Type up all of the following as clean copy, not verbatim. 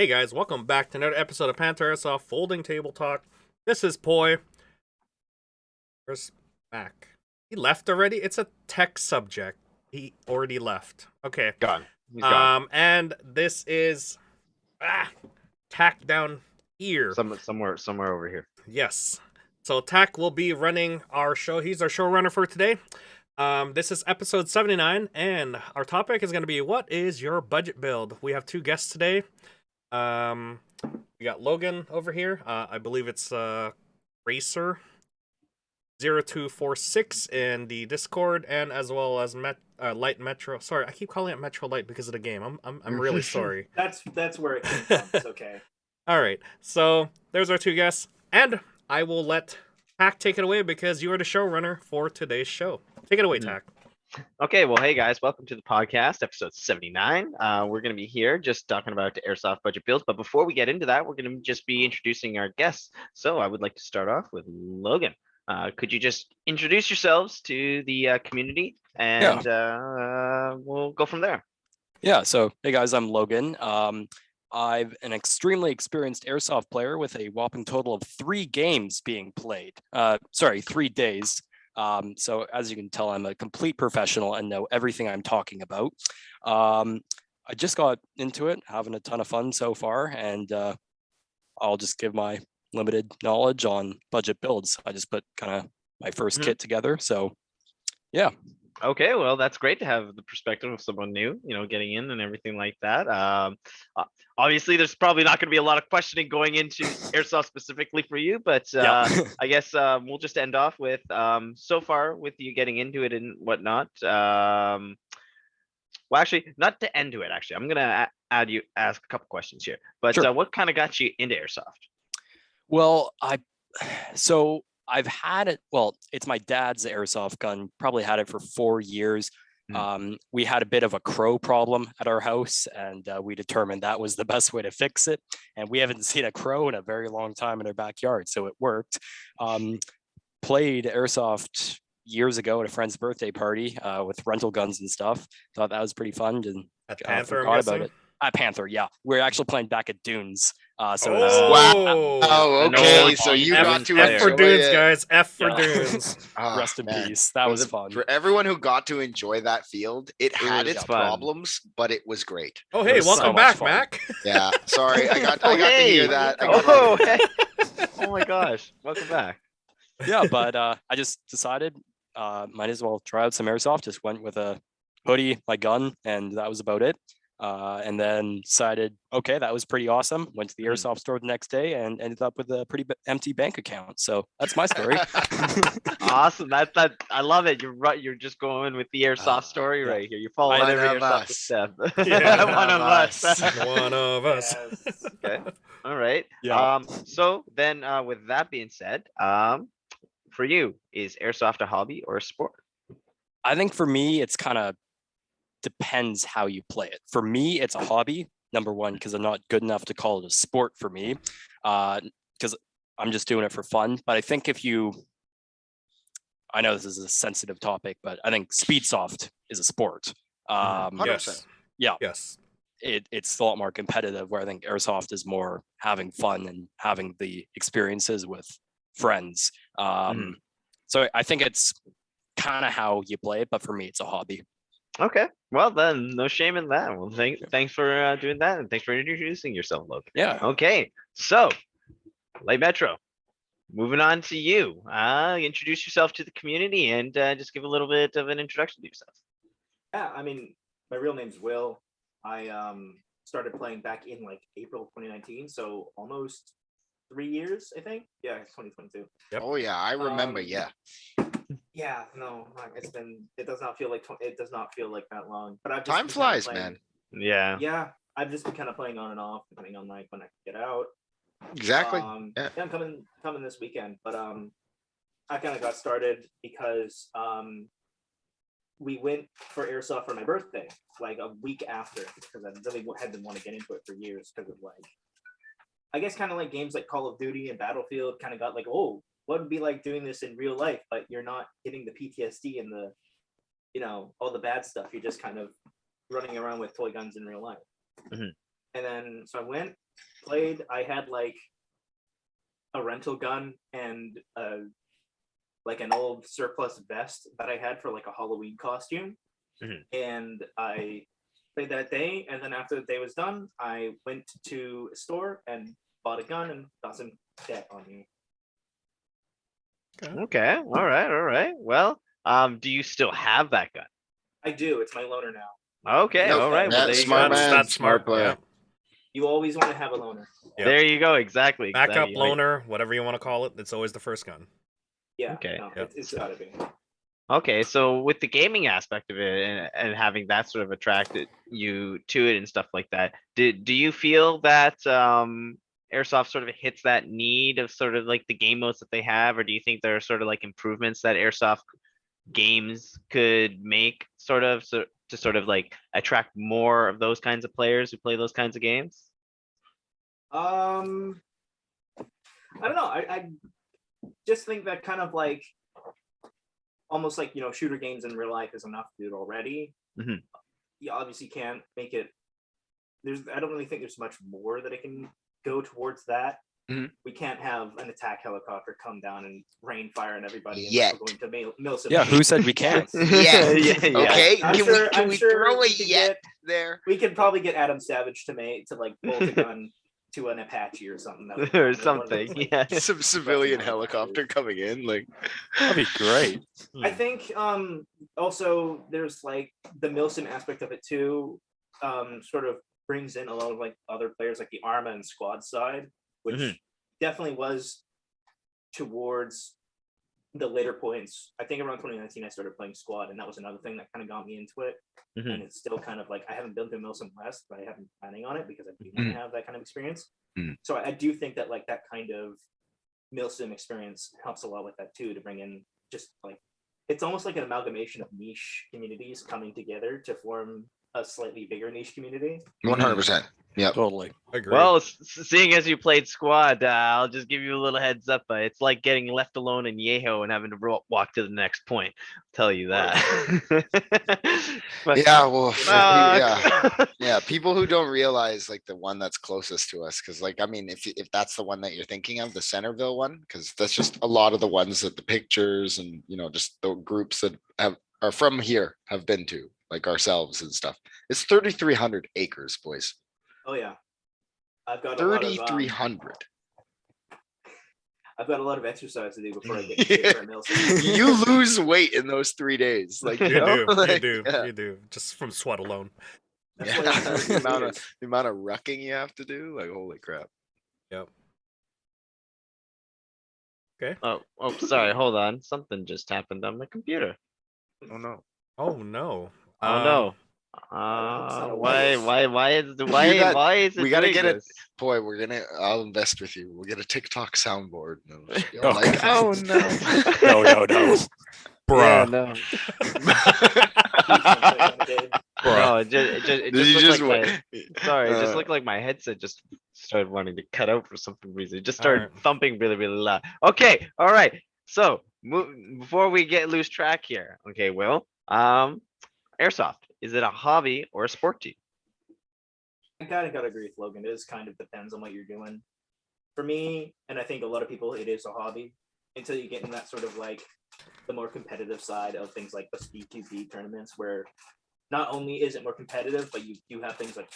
Hey guys, welcome back to another episode of Panther Airsoft Folding Table Talk. This is Poi. Where's Mac? He left already? It's a tech subject. He already left. Okay. Gone. He's gone. And this is Tack down here. Somewhere over here. Yes. So Tack will be running our show. He's our showrunner for today. This is episode 79, and our topic is going to be, what is your budget build? We have two guests today. We got Logan over here. I believe it's Racer 0246 in the Discord, and as well as Light Metro. Sorry, I keep calling it Metro Light because of the game. I'm really sorry. That's where it came from. It's okay. All right, so there's our two guests, and I will let Tack take it away because you are the showrunner for today's show. Take it away, Tack. Okay, well, hey guys, welcome to the podcast, episode 79. We're going to be here just talking about the Airsoft budget builds, but before we get into that, we're going to just be introducing our guests. So I would like to start off with Logan. Could you just introduce yourselves to the community, and we'll go from there. Yeah, so hey guys, I'm Logan. I'm an extremely experienced Airsoft player with a whopping total of 3 games being played. 3 days. So as you can tell, I'm a complete professional and know everything I'm talking about. I just got into it, having a ton of fun so far, and I'll just give my limited knowledge on budget builds. I just put kind of my first kit together, so yeah. Okay, well, that's great to have the perspective of someone new, getting in and everything like that. Obviously, there's probably not going to be a lot of questioning going into Airsoft specifically for you, but I guess we'll just end off with so far with you getting into it and whatnot. Well, actually, not to end to it. Actually, I'm going to ask a couple questions here. But Sure. What kind of got you into Airsoft? Well, I've had it. Well, it's my dad's Airsoft gun. Probably had it for 4 years. We had a bit of a crow problem at our house, and we determined that was the best way to fix it. And we haven't seen a crow in a very long time in our backyard, so it worked. Played Airsoft years ago at a friend's birthday party with rental guns and stuff. Thought that was pretty fun. And At Panther, forgot about it. At Panther, yeah. We're actually playing back at Dunes. Wow. Oh, okay. So you got to F for enjoy Dunes, it. guys. F for Yeah. Dunes. Rest in peace. That was fun. For everyone who got to enjoy that field, it had was its fun. problems, but it was great. Oh, It hey, was so welcome much back, fun. Mac. Yeah. Sorry, I got to hear that. Oh my gosh, welcome back. Yeah, but I just decided might as well try out some Airsoft. Just went with a hoodie, my gun, and that was about it. And then decided, okay, that was pretty awesome. Went to the Airsoft store the next day and ended up with a pretty empty bank account. So that's my story. Awesome. That I love it. You're right. You're just going with the Airsoft story right here. You're following One every of Airsoft us. step. Yeah, One of us. One of us. Yes. Okay. All right. Yeah. So then, with that being said, for you, is Airsoft a hobby or a sport? I think for me, it's kind of depends how you play it. For me, it's a hobby, number one, because I'm not good enough to call it a sport for me, because I'm just doing it for fun. But I think I know this is a sensitive topic, but I think Speedsoft is a sport. 100%. Yeah. Yes. It's a lot more competitive, where I think Airsoft is more having fun and having the experiences with friends. So I think it's kind of how you play it, but for me, it's a hobby. Okay. Well, then, no shame in that. Well, thanks for doing that, and thanks for introducing yourself, Logan. Yeah. Okay. So, Light Metro, moving on to you. Introduce yourself to the community and just give a little bit of an introduction to yourself. Yeah, I mean, my real name's Will. I started playing back in like April 2019, so almost 3 years, I think. Yeah, it's 2022. Yep. Oh yeah, I remember. Yeah. Yeah, no, it does not feel like that long. But I've just Time been kinda flies, playing- man. Yeah. Yeah, I've just been kind of playing on and off, depending on like when I can get out. Exactly. Yeah, I'm coming this weekend, but I kind of got started because we went for Airsoft for my birthday, like a week after, because I really had been wanting to get into it for years because of like, I guess kind of like games like Call of Duty and Battlefield kind of got like, oh, what would it be like doing this in real life, but you're not getting the PTSD and the, all the bad stuff. You're just kind of running around with toy guns in real life. Mhm. And then, so I went, played, I had like a rental gun and like an old surplus vest that I had for like a Halloween costume. And I played that day, and then after the day was done, I went to a store and bought a gun and got some debt on me. Okay. All right. Well, do you still have that gun? I do. It's my loaner now. Okay. Nope. All right. Well, That's there you smart go. man. That's smart. player. Yeah. You always want to have a loaner. Yep. There you go. Exactly. Backup exactly. loaner, whatever you want to call it. It's always the first gun. Yeah. Okay. No, Yep. it's gotta be. Okay, so with the gaming aspect of it and having that sort of attracted you to it and stuff like that, do you feel that Airsoft sort of hits that need of sort of like the game modes that they have, or do you think there are sort of like improvements that Airsoft games could make sort of to sort of like attract more of those kinds of players who play those kinds of games? I don't know. I just think that kind of like almost like, you know, shooter games in real life is enough to do it already. Mhm. You obviously can't make it. I don't really think there's much more that it can go towards that. Mhm. We can't have an attack helicopter come down and rain fire on everybody and Yet. we're going to mail some. Yeah, who said we can't? Yeah. Yeah. Okay, I'm can sure- we, can I'm we sure throw a we could yet there? We could probably get Adam Savage to like bolt a gun to an Apache or something. That would- Or one of those, something. like, Yeah. Some civilian helicopter helicopter coming in, like That'd be great. I think also there's like the Milsim aspect of it too, sort of brings in a lot of like other players like the Arma and squad side, which Mhm. definitely was towards the later points. I think around 2019 I started playing squad, and that was another thing that kind of got me into it. Mhm. And it's still kind of like I haven't been to Milsim West, but I haven't been planning on it because I do want to have that kind of experience. Mhm. So I do think that like that kind of Milsim experience helps a lot with that too, to bring in just like it's almost like an amalgamation of niche communities coming together to form a slightly bigger niche community. 100%. Yep. Totally. Agree. Well, seeing as you played squad, I'll just give you a little heads up. It's like getting left alone in Yeho and having to walk to the next point. I'll tell you that. But, Yeah, well, uh, yeah, people who don't realize like the one that's closest to us, because like I mean, if that's the one that you're thinking of, the Centerville one, because that's just a lot of the ones that the pictures and you know just the groups that are from here have been to, like ourselves and stuff. It's 3,300 acres, boys. Oh yeah, I've got a lot of 3,300. I've got a lot of exercise to do before I get to Yeah. for Milsim. You lose weight in those 3 days, like you know, do, like, you do, yeah. you do. Just from sweat alone. That's Yeah, why I'm the amount years. the amount of rucking you have to do, like holy crap. Yep. oh, sorry. Hold on. Something just happened on my computer. Oh no. Oh no. Oh no. not a Why waste. why is the got- why is it we gotta doing get it. this? Boy, I'll invest with you. We'll get a TikTok soundboard. And it'll just be Oh, all like, God. oh no. No. Yeah, Bruh. no. Bruh. No, it Did just you looked just like wait? sorry, it just looked like my headset just started wanting to cut out for some reason. It just started Alright. thumping really, really loud. Okay, all right. So before we lose track here, okay, Will, Airsoft, is it a hobby or a sport to you? I kind of gotta agree with Logan. It is kind of depends on what you're doing. For me, and I think a lot of people, it is a hobby until you get in that sort of like the more competitive side of things like the SpeedQB tournaments, where not only is it more competitive, but you do have things like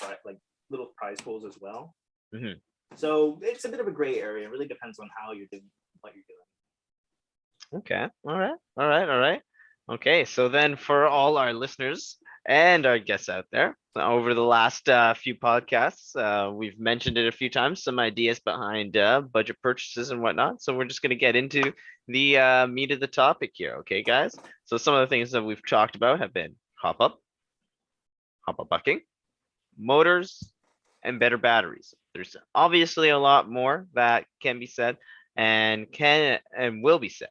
little prize pools as well. Mhm. So it's a bit of a gray area. It really depends on how you're doing what you're doing. Okay. All right. Okay. So then for all our listeners and our guests out there, over the last few podcasts, we've mentioned it a few times, some ideas behind budget purchases and whatnot. So we're just going to get into the meat of the topic here. Okay, guys. So some of the things that we've talked about have been hop up bucking, motors, and better batteries. There's obviously a lot more that can be said and will be said.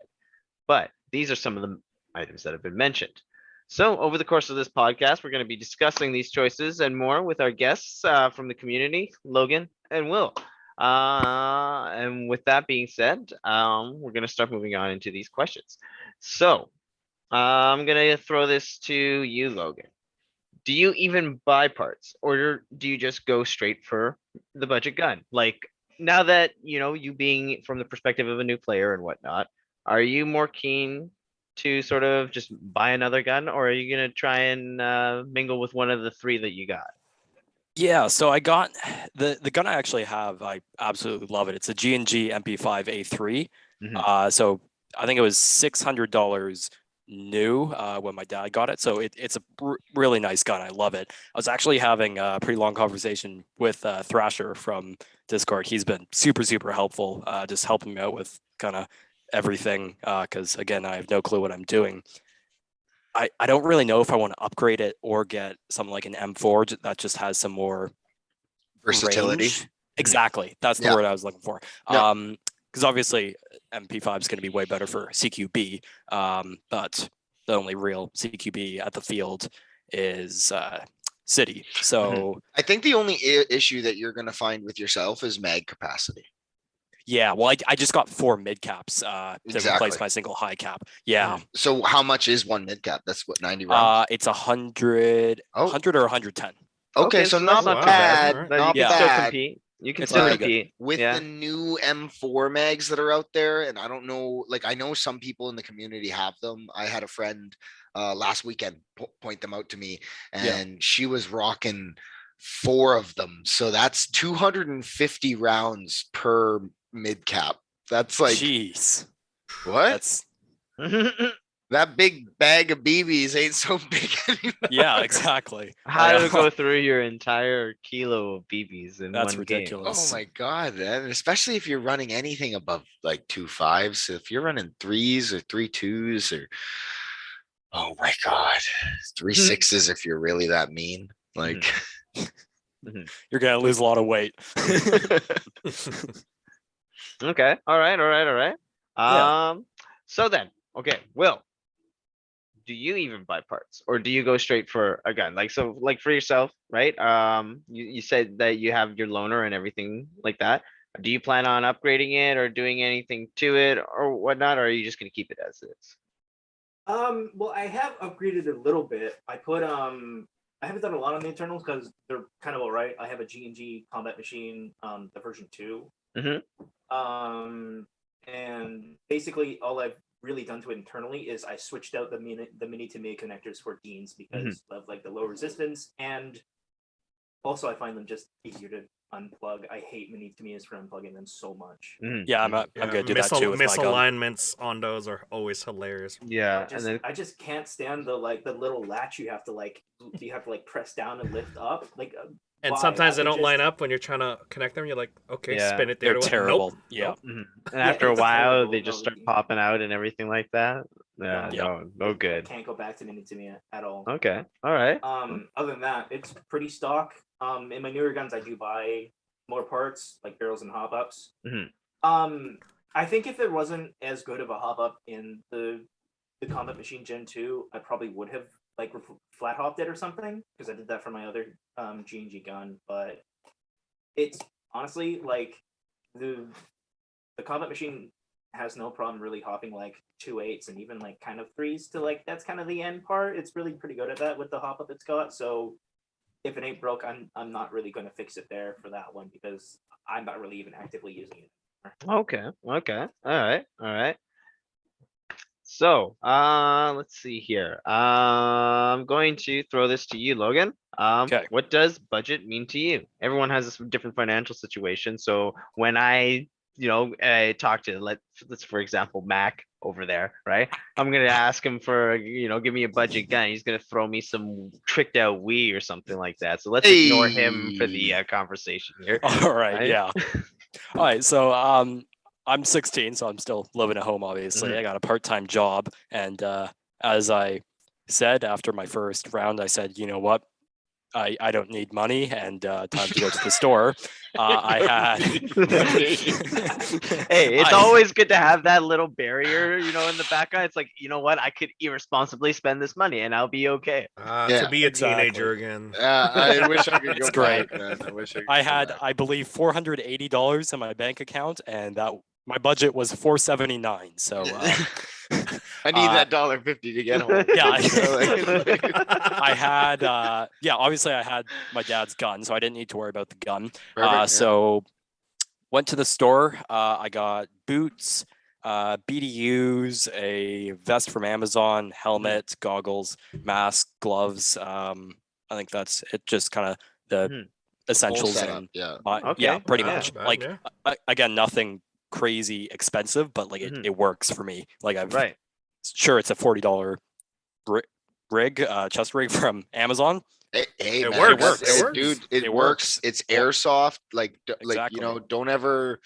But these are some of the items that have been mentioned. So over the course of this podcast, we're going to be discussing these choices and more with our guests from the community, Logan and Will. And with that being said, we're going to start moving on into these questions. So I'm going to throw this to you, Logan. Do you even buy parts, or do you just go straight for the budget gun? Like now that you being from the perspective of a new player and whatnot, are you more keen to sort of just buy another gun, or are you gonna try and mingle with one of the three that you got? Yeah, so I got the gun I actually have. I absolutely love it. It's a G&G MP5A3. Mhm. So I think it was $600 new when my dad got it. So it's a really nice gun. I love it. I was actually having a pretty long conversation with Thrasher from Discord. He's been super helpful, just helping me out with kind of everything. Because again, I have no clue what I'm doing. I don't really know if I want to upgrade it or get something like an M4 that just has some more Versatility. range. Exactly. That's the Yeah. word I was looking for. Yeah. Because obviously MP5 is going to be way better for CQB. But the only real CQB at the field is City. So I think the only issue that you're going to find with yourself is mag capacity. yeah, well, I just got 4 mid caps to Exactly. replace my single high cap. Yeah. So how much is one mid cap? That's what, 90 rounds? It's 100, Oh. 100 or 110. Okay, so not that's wow, bad. alright. But Not you can still bad. compete. You can It's still pretty good. compete. With yeah. the new M4 mags that are out there, and I don't know, like I know some people in the community have them. I had a friend last weekend point them out to me, and she was rocking 4 of them. So that's 250 rounds per mid cap. That's like Jeez. what? That's That big bag of BBs ain't so big anymore. yeah, exactly. How to go through your entire kilo of BBs in That's one ridiculous. Oh my god, man. Especially if you're running anything above like 2.5s. If you're running 3s or 3.2s or oh my god, 3.6s if you're really that mean. Like You're gonna lose a lot of weight. Okay. All right. Yeah. So then, okay, Will, do you even buy parts or do you go straight for a gun? Like, so like for yourself, right? You said that you have your loaner and everything like that. Do you plan on upgrading it or doing anything to it or whatnot, or are you just gonna keep it as is? Well, I have upgraded a little bit. I haven't done a lot on the internals because they're kind of all right. I have a G&G combat machine, the version 2. And basically all I've really done to it internally is I switched out the mini to MIG connectors for Deans because of like the low resistance, and also I find them just easier to unplug. I hate mini to Mias for unplugging them so much. Yeah, I'm gonna do that too with my gun. Misalignments on those are always hilarious. Yeah, I just can't stand the little latch you have to press down and lift up. Like And why? sometimes they I would don't line up when you're trying to connect them. You're like, okay, Yeah, spin it the They're other way. terrible. Nope. Yeah. Nope. And after a it's while, terrible. they just No, start popping out and everything like that. No. Yeah, no good. Can't go back to mini to me at all. Okay, all right. Other than that, it's pretty stock. In my newer guns, I do buy more parts like barrels and hop ups. I think if there wasn't as good of a hop up in the combat machine Gen 2, I probably would have like flat hopped it or something because I did that for my other G&G gun. But it's honestly like the combat machine has no problem really hopping like 2.8s and even like kind of 3s to like that's kind of the end part. It's really pretty good at that with the hop up it's got. So if it ain't broke, I'm not really going to fix it there for that one because I'm not really even actively using it. Okay. All right. So, let's see here. I'm going to throw this to you, Logan. Okay. What does budget mean to you? Everyone has a different financial situation. So when I talk to let's for example Mac over there, right? I'm gonna ask him for give me a budget gun. He's gonna throw me some tricked out Wii or something like that. So let's ignore him for the conversation here. All right. Right? Yeah. All right. So I'm 16, so I'm still living at home. Obviously, I got a part-time job, and as I said after my first round, I said, you know what? I don't need money and time to go to the store. I had. Hey, it's always good to have that little barrier, in the background. It's like, you know what? I could irresponsibly spend this money and I'll be okay. To be a exactly. teenager again. I wish I could go great. back, man. I wish I had, I believe, $480 in my bank account, and that my budget was $479. So I need that $1.50 to get home. Yeah. I had obviously I had my dad's gun, so I didn't need to worry about the gun. Perfect, So went to the store. I got boots, BDUs, a vest from Amazon, helmet, goggles, mask, gloves. I think that's it. Just kind of the essentials. setup, and Okay, pretty yeah. much. Bad, Like yeah. again, nothing crazy expensive, but like it works for me. Like I've Right. sure it's a $40 rig, chest rig from Amazon. Hey, It man, works. that's- It works. dude. It, It works. works. It's airsoft. Like, Exactly. don't ever.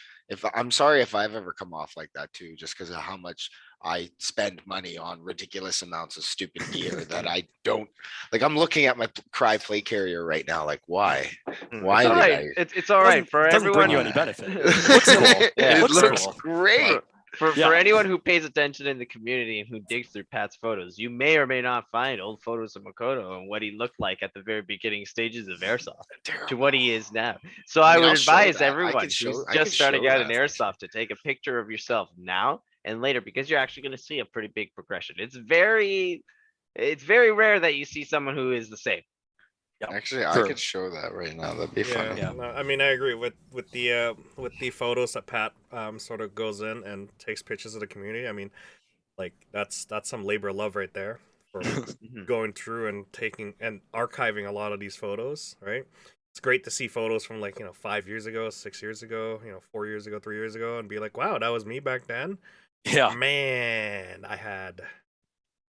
I'm sorry if I've ever come off like that too, just because of how much I spend money on ridiculous amounts of stupid gear that I don't like. I'm looking at my Cry play carrier right now. Like, why? Why It's all did right. I? It's all right for It doesn't everyone. bring you any benefit. It looks cool. It looks looks cool. great. For Yeah. anyone who pays attention in the community and who digs through Pat's photos, you may or may not find old photos of Makoto and what he looked like at the very beginning stages of Airsoft to what he is now. So I mean, would I'll show advise that. I everyone could show- who's I just could starting show out in that. Airsoft to take a picture of yourself now and later, because you're actually going to see a pretty big progression. It's very rare that you see someone who is the same. Actually, I True. could show that right now. That'd be Yeah, funny. Yeah. no, I mean, I agree with the photos that Pat sort of goes in and takes pictures of the community. I mean, like that's some labor of love right there for going through and taking and archiving a lot of these photos. Right? It's great to see photos from 5 years ago, 6 years ago, 4 years ago, 3 years ago, and be like, wow, that was me back then. Yeah. Man, I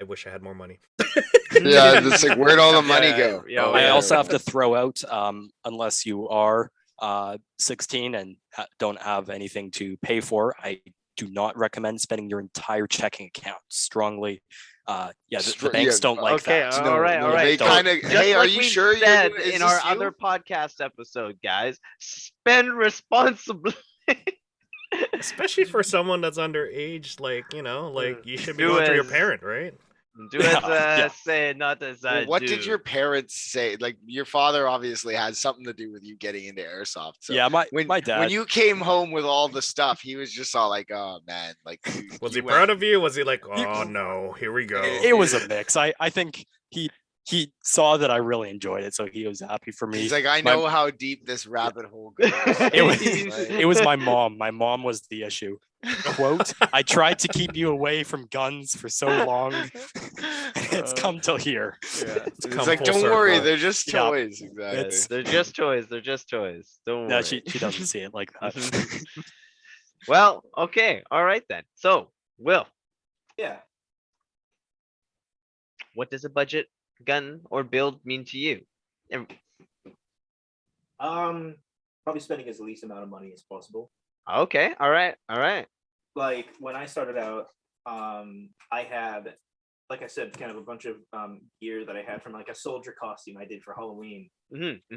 wish I had more money. Yeah, it's like where'd all the money go? Yeah, Oh, I yeah. also have to throw out, unless you are 16 and don't have anything to pay for, I do not recommend spending your entire checking account. Strongly, the banks don't like Okay, that. all right, all right. They So, kind of. Just Hey, are like you we sure you're said doing- is in our this you? other podcast episode, guys? Spend responsibly. Especially for someone that's underage, you should be Do going through your as- parent, right? Do as Yeah. say, not as I Well, what do. did your parents say? Like, your father obviously had something to do with you getting into airsoft. So yeah, my when dad. when you came home with all the stuff, he was just all like, "Oh man, like." Was you he went- proud of you? Was he like, oh no, here we go? it was a mix. I think he saw that I really enjoyed it, so he was happy for me. He's like, I My- know how deep this rabbit hole goes. It was, Like- it was my mom. My mom was the issue. Quote, I tried to keep you away from guns for so long. It's come till here. Yeah, It's come like, full don't worry, circle. they're just Yeah. toys. Exactly. It's- They're just toys. They're just toys. Don't worry. No, she doesn't see it like that. Well, okay, all right then. So, Will, Yeah. what does a budget gun or build mean to you? And- Probably spending as least amount of money as possible. Okay, all right, all right. Like when I started out, I had, like I said, kind of a bunch of gear that I had from like a soldier costume I did for Halloween.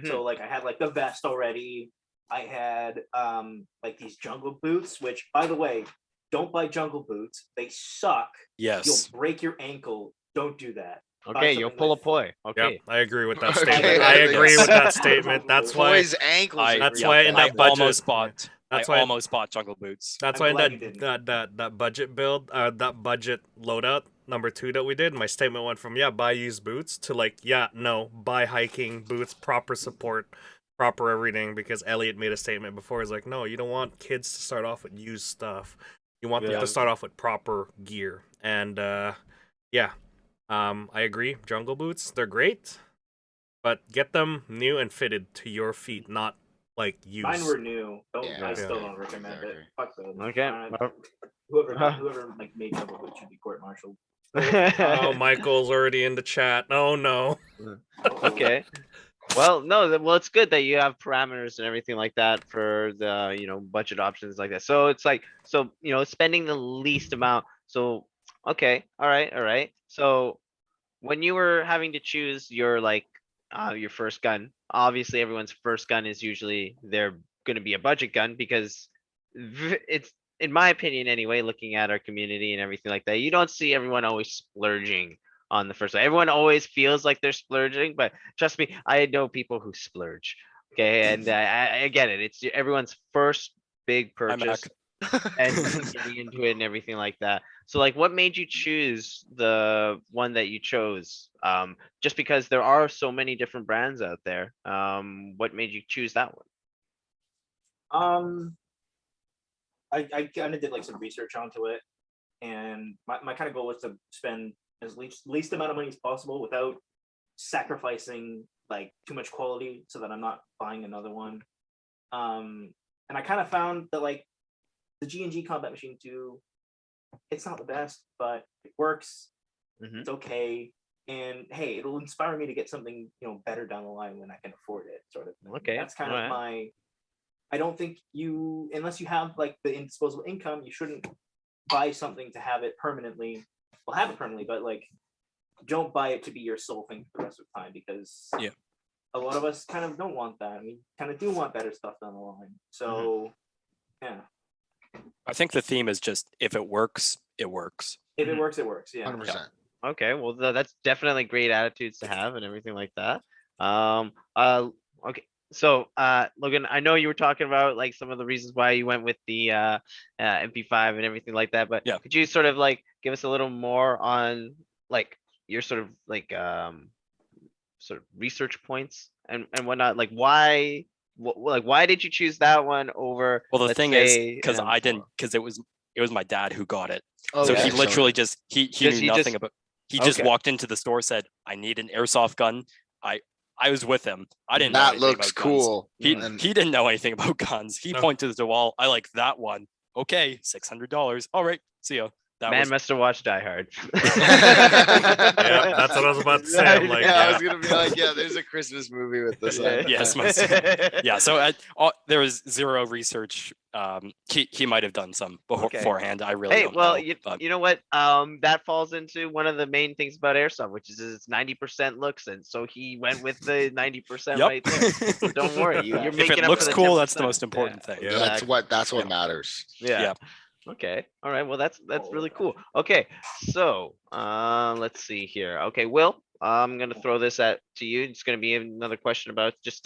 So like I had like the vest already. I had like these jungle boots, which by the way, don't buy jungle boots. They suck. Yes. You'll break your ankle. Don't do that. Okay, you'll something pull a like- poi. Yep, Okay. I agree with that Okay, statement. yeah, I yes. agree with that statement. That's why. Toys' ankles. I, are That's real why bad. in I that budget- almost bought. That's I why. almost bought jungle boots. That's I'm why in glad you didn't. that budget build, that budget loadout number 2 that we did, my statement went from buy used boots to no, buy hiking boots, proper support, proper everything. Because Elliot made a statement before. He's like, no, you don't want kids to start off with used stuff. You want them Yeah. to start off with proper gear. And I agree. Jungle boots, they're great, but get them new and fitted to your feet, not like used. Mine were new. Yeah, I still yeah. don't recommend Exactly. it. Fuck those. Okay. Whoever like made jungle boots should be court-martialed. Oh, Michael's already in the chat. Oh no. Okay. Well, no, well, it's good that you have parameters and everything like that for the, budget options like that. So it's like, spending the least amount. So, okay. All right. So when you were having to choose your first gun, obviously everyone's first gun is usually they're going to be a budget gun because it's, in my opinion anyway, looking at our community and everything like that, you don't see everyone always splurging on the first one. Everyone always feels like they're splurging, but trust me, I know people who splurge. Okay, and I get it. It's everyone's first big I'm purchase. and getting into it and everything like that. So like, what made you choose the one that you chose? Just because there are so many different brands out there. What made you choose that one? I kind of did like some research onto it, and my kind of goal was to spend as least amount of money as possible without sacrificing like too much quality, so that I'm not buying another one. And I kind of found that like the G&G Combat Machine 2, it's not the best, but it works. It's okay. And hey, it'll inspire me to get something, better down the line when I can afford it, sort of thing. Okay, That's kind of my. I don't think unless you have like the disposable income, you shouldn't buy something to have it permanently. Well, have it permanently, but like, don't buy it to be your sole thing for the rest of the time, because a lot of us kind of don't want that. We kind of do want better stuff down the line. So, yeah. I think the theme is just, if it works, it works. If it works, it works. Yeah. 100%. Okay, well that's definitely great attitudes to have and everything like that. Okay, so Logan, I know you were talking about like some of the reasons why you went with the MP5 and everything like that, but could you sort of like give us a little more on like your sort of like sort of research points and whatnot? Like why did you choose that one over? Well, the let's thing is, say, because an I didn't, M4? because it was my dad who got it. Oh, So yeah, he so- literally just he knew nothing just- about. He just okay. walked into the store, said, "I need an airsoft gun." I was with him. I didn't know That anything looks about guns. cool. He And he didn't know anything about guns. He No. pointed to the wall. I like that one. Okay, $600. All right, see ya. That Man was must have watched Die Hard. Yeah, that's what I was about to say. I'm like, I was gonna be like, yeah, there's a Christmas movie with this. Yeah. Yes, yeah. So there was zero research. He might have done some beforehand. I really Hey, don't well, know. But you know what? That falls into one of the main things about airsoft, which is it's 90% looks, and so he went with the 90% Yep. right there. So don't worry, you're If making it up looks for the cool, that's the 10%. most important thing. Yeah. That's what Yeah. matters. Yeah. Okay. All right. Well, that's really cool. Okay. So, let's see here. Okay, Will, I'm gonna throw this to you. It's gonna be another question about just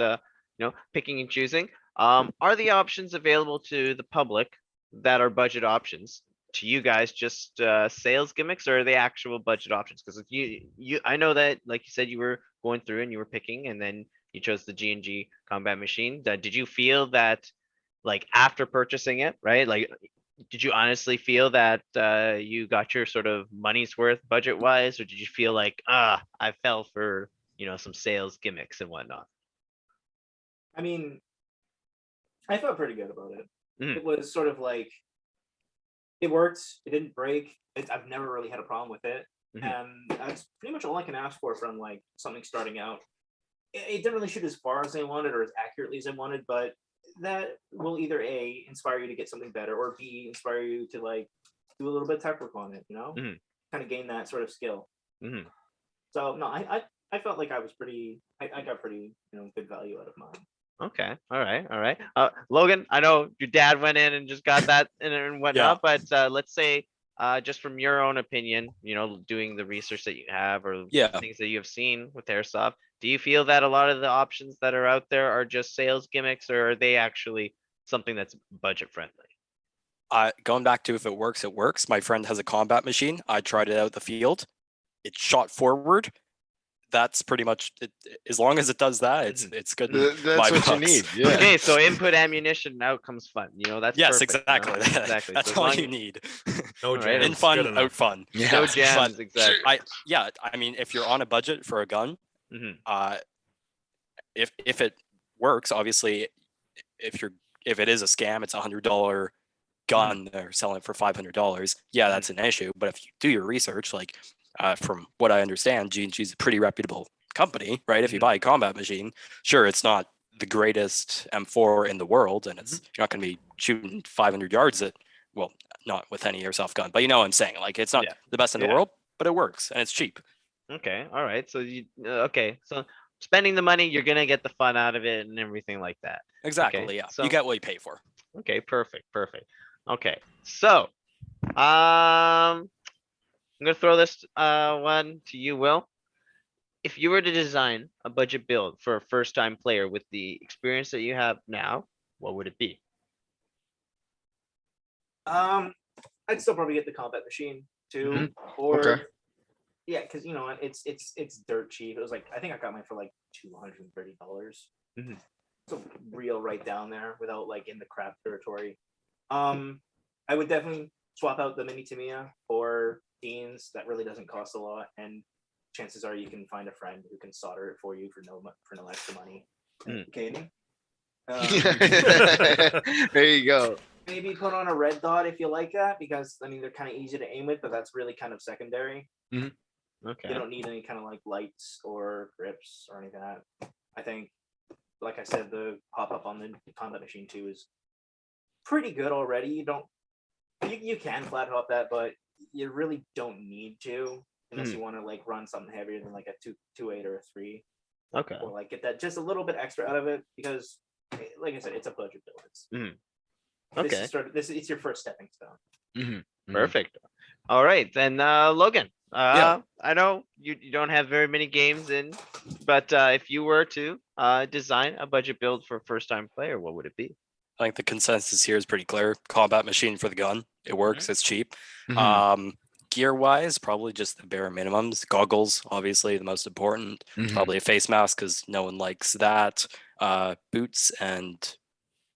picking and choosing. Are the options available to the public that are budget options to you guys just sales gimmicks, or are they actual budget options? Because I know that, like you said, you were going through and you were picking, and then you chose the G&G Combat Machine. Did you feel that, like after purchasing it, right? Like, did you honestly feel that you got your sort of money's worth budget wise, or did you feel like I fell for some sales gimmicks and whatnot? I mean, I felt pretty good about it. Mhm. It was sort of like, it worked. It didn't break. I've never really had a problem with it, and that's pretty much all I can ask for from like something starting out. It didn't really shoot as far as I wanted or as accurately as I wanted, but that will either A, inspire you to get something better, or B, inspire you to like do a little bit of tech work on it, kind of gain that sort of skill. So no, I felt like I was I got pretty good value out of mine. Okay. All right. Logan, I know your dad went in and just got that and whatnot, but let's say just from your own opinion, doing the research that you have or things that you have seen with airsoft, do you feel that a lot of the options that are out there are just sales gimmicks, or are they actually something that's budget friendly? Going back to, if it works, it works. My friend has a combat machine. I tried it out the field. It shot forward. That's pretty much it. As long as it does that, it's good. That's what you need. Yeah. Okay, so input ammunition, outcomes fun. That's yes, perfect, exactly. Exactly. That's So all as long you as- need. no Right, jams. In fun, good enough. out fun. Yeah. No jams, But exactly. I mean, if you're on a budget for a gun, Mhm. If it works, obviously, if it is a scam, it's $100 gun, they're selling it for $500. Yeah, that's an issue. But if you do your research, like from what I understand, G&G is a pretty reputable company, right? If you buy a combat machine, sure, it's not the greatest M4 in the world, and you're not going to be shooting 500 yards at, well, not with any airsoft gun, but you know what I'm saying. Like, it's not the best in the world, but it works and it's cheap. Okay, all right. So so spending the money, you're gonna get the fun out of it and everything like that. Exactly. Okay, Yeah. so- You get what you pay for. Okay, perfect. Okay, so I'm gonna throw this one to you, Will. If you were to design a budget build for a first-time player with the experience that you have now, what would it be? I'd still probably get the combat machine too, or Okay. yeah, because you know what, it's dirt cheap. It was like I think I got mine for like $230. Mhm. So real right down there without like in the crap territory. I would definitely swap out the mini Tamiya for Dean's. That really doesn't cost a lot, and chances are you can find a friend who can solder it for you for no extra money. Okay. There you go. Maybe put on a red dot if you like that, because I mean they're kind of easy to aim with, but that's really kind of secondary. You Okay. don't need any kind of like lights or grips or anything like that. I think, like I said, the pop up on the combat machine 2 is pretty good already. You can flat hop that, but you really don't need to unless you want to like run something heavier than like a 2.8 or a 3, Okay. or like get that just a little bit extra out of it, because like I said, it's a budget build. It's Okay. it's your first stepping stone. Perfect. All right, then Logan. Yeah. I know you don't have very many games in, but if you were to design a budget build for a first time player, what would it be? I think the consensus here is pretty clear. Combat machine for the gun. It works. It's cheap. Mhm. Gear wise, probably just the bare minimums. Goggles, obviously the most important. Probably a face mask because no one likes that. Boots, and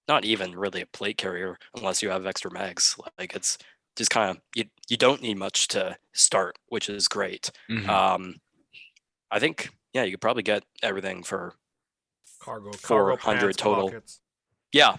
not even really a plate carrier unless you have extra mags. Like it's just kind of you don't need much to start, which is great. I think you could probably get everything for Cargo 400 pants, total. pockets. Yeah,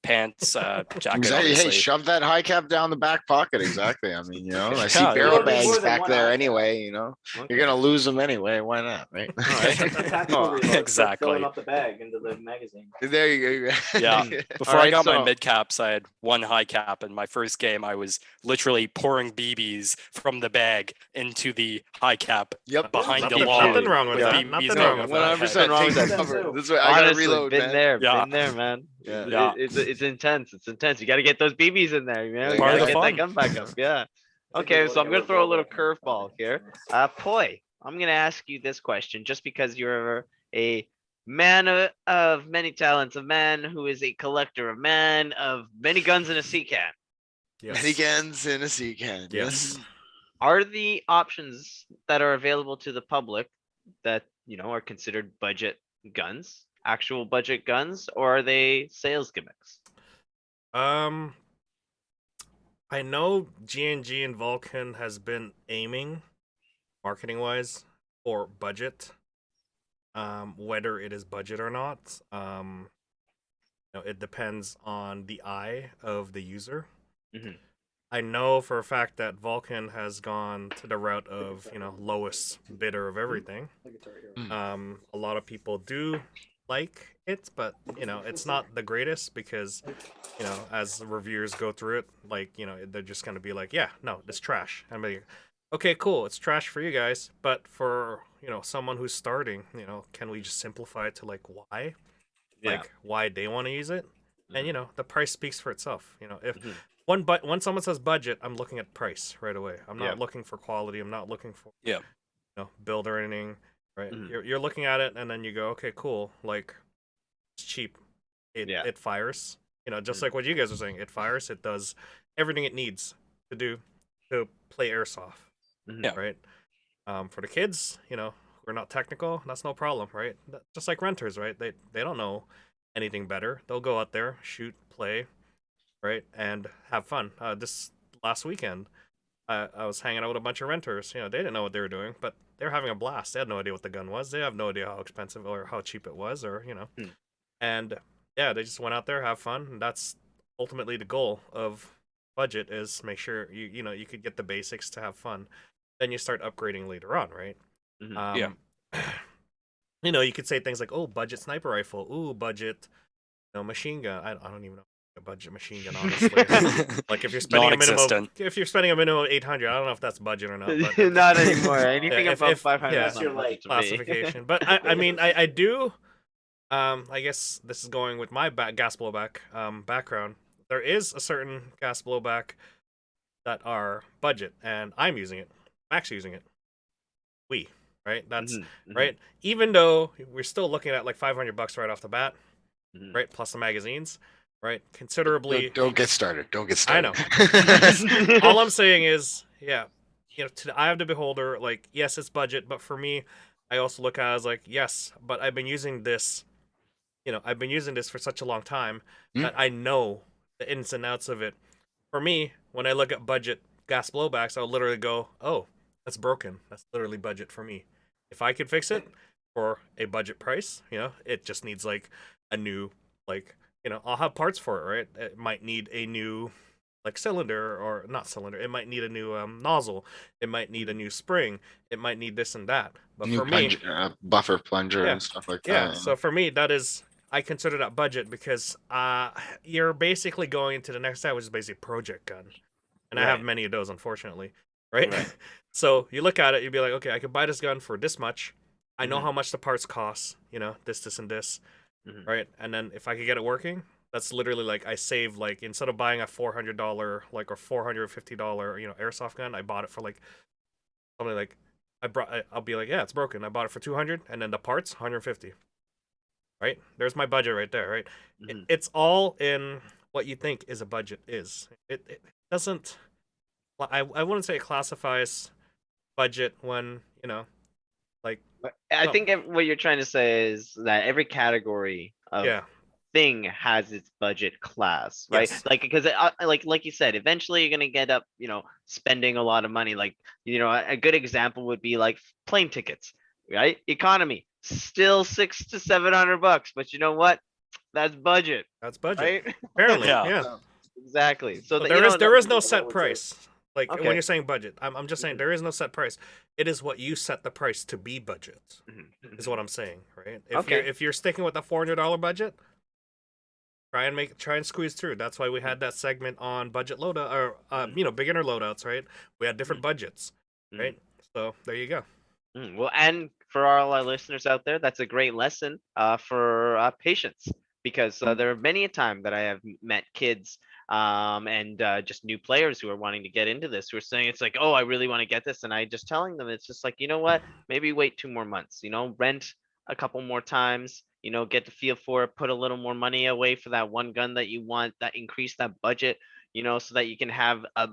pants, jacket, Exactly. Hey, obviously. shove that high cap down the back pocket. Exactly. I mean, I see Yeah, barrel More bags than back one there high cap. anyway. You're gonna lose them anyway. Why not, right? All right. A tactical Oh, reload, start exactly. filling up the bag into the magazine. There you go. Yeah. Before I Alright, got my so- mid caps, I had one high cap. In my first game, I was literally pouring BBs from the bag into the high cap Yep. behind Nothing- the wall. nothing wrong with that. BBs Nothing going wrong over with my that. 100% head. wrong takes with that that. cover. too. This is what I gotta Honestly, reload, been man. there, Yeah. been there, man. Yeah. It's intense. It's intense. You got to get those BBs in there, man. You Part got of to the get that fun. gun back up. Yeah. It's a Okay, good so I'm loading gonna over throw a little back. curveball here. Poi, I'm gonna ask you this question just because you're a man of many talents, a man who is a collector, a man of many guns in a sea can. Many cans in a sea can. Yes. Are the options that are available to the public that are considered budget guns actual budget guns, or are they sales gimmicks? I know G&G and Vulcan has been aiming, marketing wise, for budget. Whether it is budget or not, it depends on the eye of the user. I know for a fact that Vulcan has gone to the route of lowest bidder of everything. A lot of people do like it, but it's not the greatest because as the reviewers go through it, like they're just gonna be like, yeah, no, it's trash. I'm like, okay, cool, it's trash for you guys, but for someone who's starting, can we just simplify it to like why, like why they want to use it, and the price speaks for itself. If when someone says budget, I'm looking at price right away. I'm not looking for quality. I'm not looking for build or anything. Right? You're looking at it and then you go, okay, cool. Like it's cheap. It fires. Just like what you guys were saying. It fires. It does everything it needs to do to play airsoft. Right. For the kids, who are not technical, that's no problem, right? Just like renters, right? They don't know anything better. They'll go out there, shoot, play, right, and have fun. This last weekend, I was hanging out with a bunch of renters. They didn't know what they were doing, but they were having a blast. They had no idea what the gun was. They have no idea how expensive or how cheap it was, or and yeah, they just went out there, have fun. And that's ultimately the goal of budget, is make sure you could get the basics to have fun. Then you start upgrading later on, right? You could say things like, oh, budget sniper rifle, ooh, budget machine gun. I don't even know a budget machine gun, honestly. Like if you're spending a minimum of 800, I don't know if that's budget or not. But Not anymore. Anything if- above if- 500 yeah, is not your budget to me. classification. But I mean, I do. I guess this is going with my gas blowback background. There is a certain gas blowback that are budget, and I'm using it. I'm actually using it. Right? That's right. Even though we're still looking at like $500 right off the bat, right? Plus the magazines. right? Considerably. Don't get started. Don't get I know. started. All I'm saying is, yeah, to the eye of the beholder, like, yes, it's budget, but for me, I also look at it as like, yes, but I've been using this, I've been using this for such a long time that I know the ins and outs of it. For me, when I look at budget gas blowbacks, I'll literally go, oh, that's broken. That's literally budget for me. If I could fix it for a budget price, it just needs like a new, like, I'll have parts for it, right? It might need a new like cylinder, or not cylinder. It might need a new nozzle. It might need a new spring. It might need this and that. But New for me, buffer plunger Yeah, and stuff like yeah. that. So for me, I consider that budget because you're basically going into the next step, which is basically project gun, and I have Right. many of those, unfortunately, right? Right. So you look at it, you'd be like, okay, I could buy this gun for this much. I know Mhm. how much the parts cost, this, and this, Mhm. right? And then if I could get it working, that's literally like I save, like, instead of buying a $400 like or $450 airsoft gun, I bought it for like something like I'll be like, yeah, it's broken. I bought it for 200, and then the parts 150. Right? There's my budget right there, right? Mhm. It's all in what you think is a budget is. It doesn't I wouldn't say it classifies budget when, like, But I no. think what you're trying to say is that every category of Yeah. thing has its budget class, right? Yes. Like, because like you said, eventually you're gonna get up, spending a lot of money. Like, a good example would be like plane tickets, right? Economy still $600 to $700, but you know what? That's budget, That's budget. right? Apparently. Yeah. Yeah. Exactly. So So that, there is no I set would say- price. Like when Okay. you're saying budget, I'm just saying there is no set price. It is what you set the price to be budget. Mhm. Is what I'm saying, right? Okay. If you're sticking with a $400 budget, try and squeeze through. That's why we had that segment on budget loadout, or beginner loadouts, right? We had different budgets, Mhm. right? So there you go. Well, and for all our listeners out there, that's a great lesson for patience, because there are many a time that I have met kids and just new players who are wanting to get into this, who are saying it's like, oh, I really want to get this, and I just telling them it's just like, you know what, maybe wait 2 more months, rent a couple more times, get the feel for it, put a little more money away for that one gun that you want, that increase that budget, so that you can have a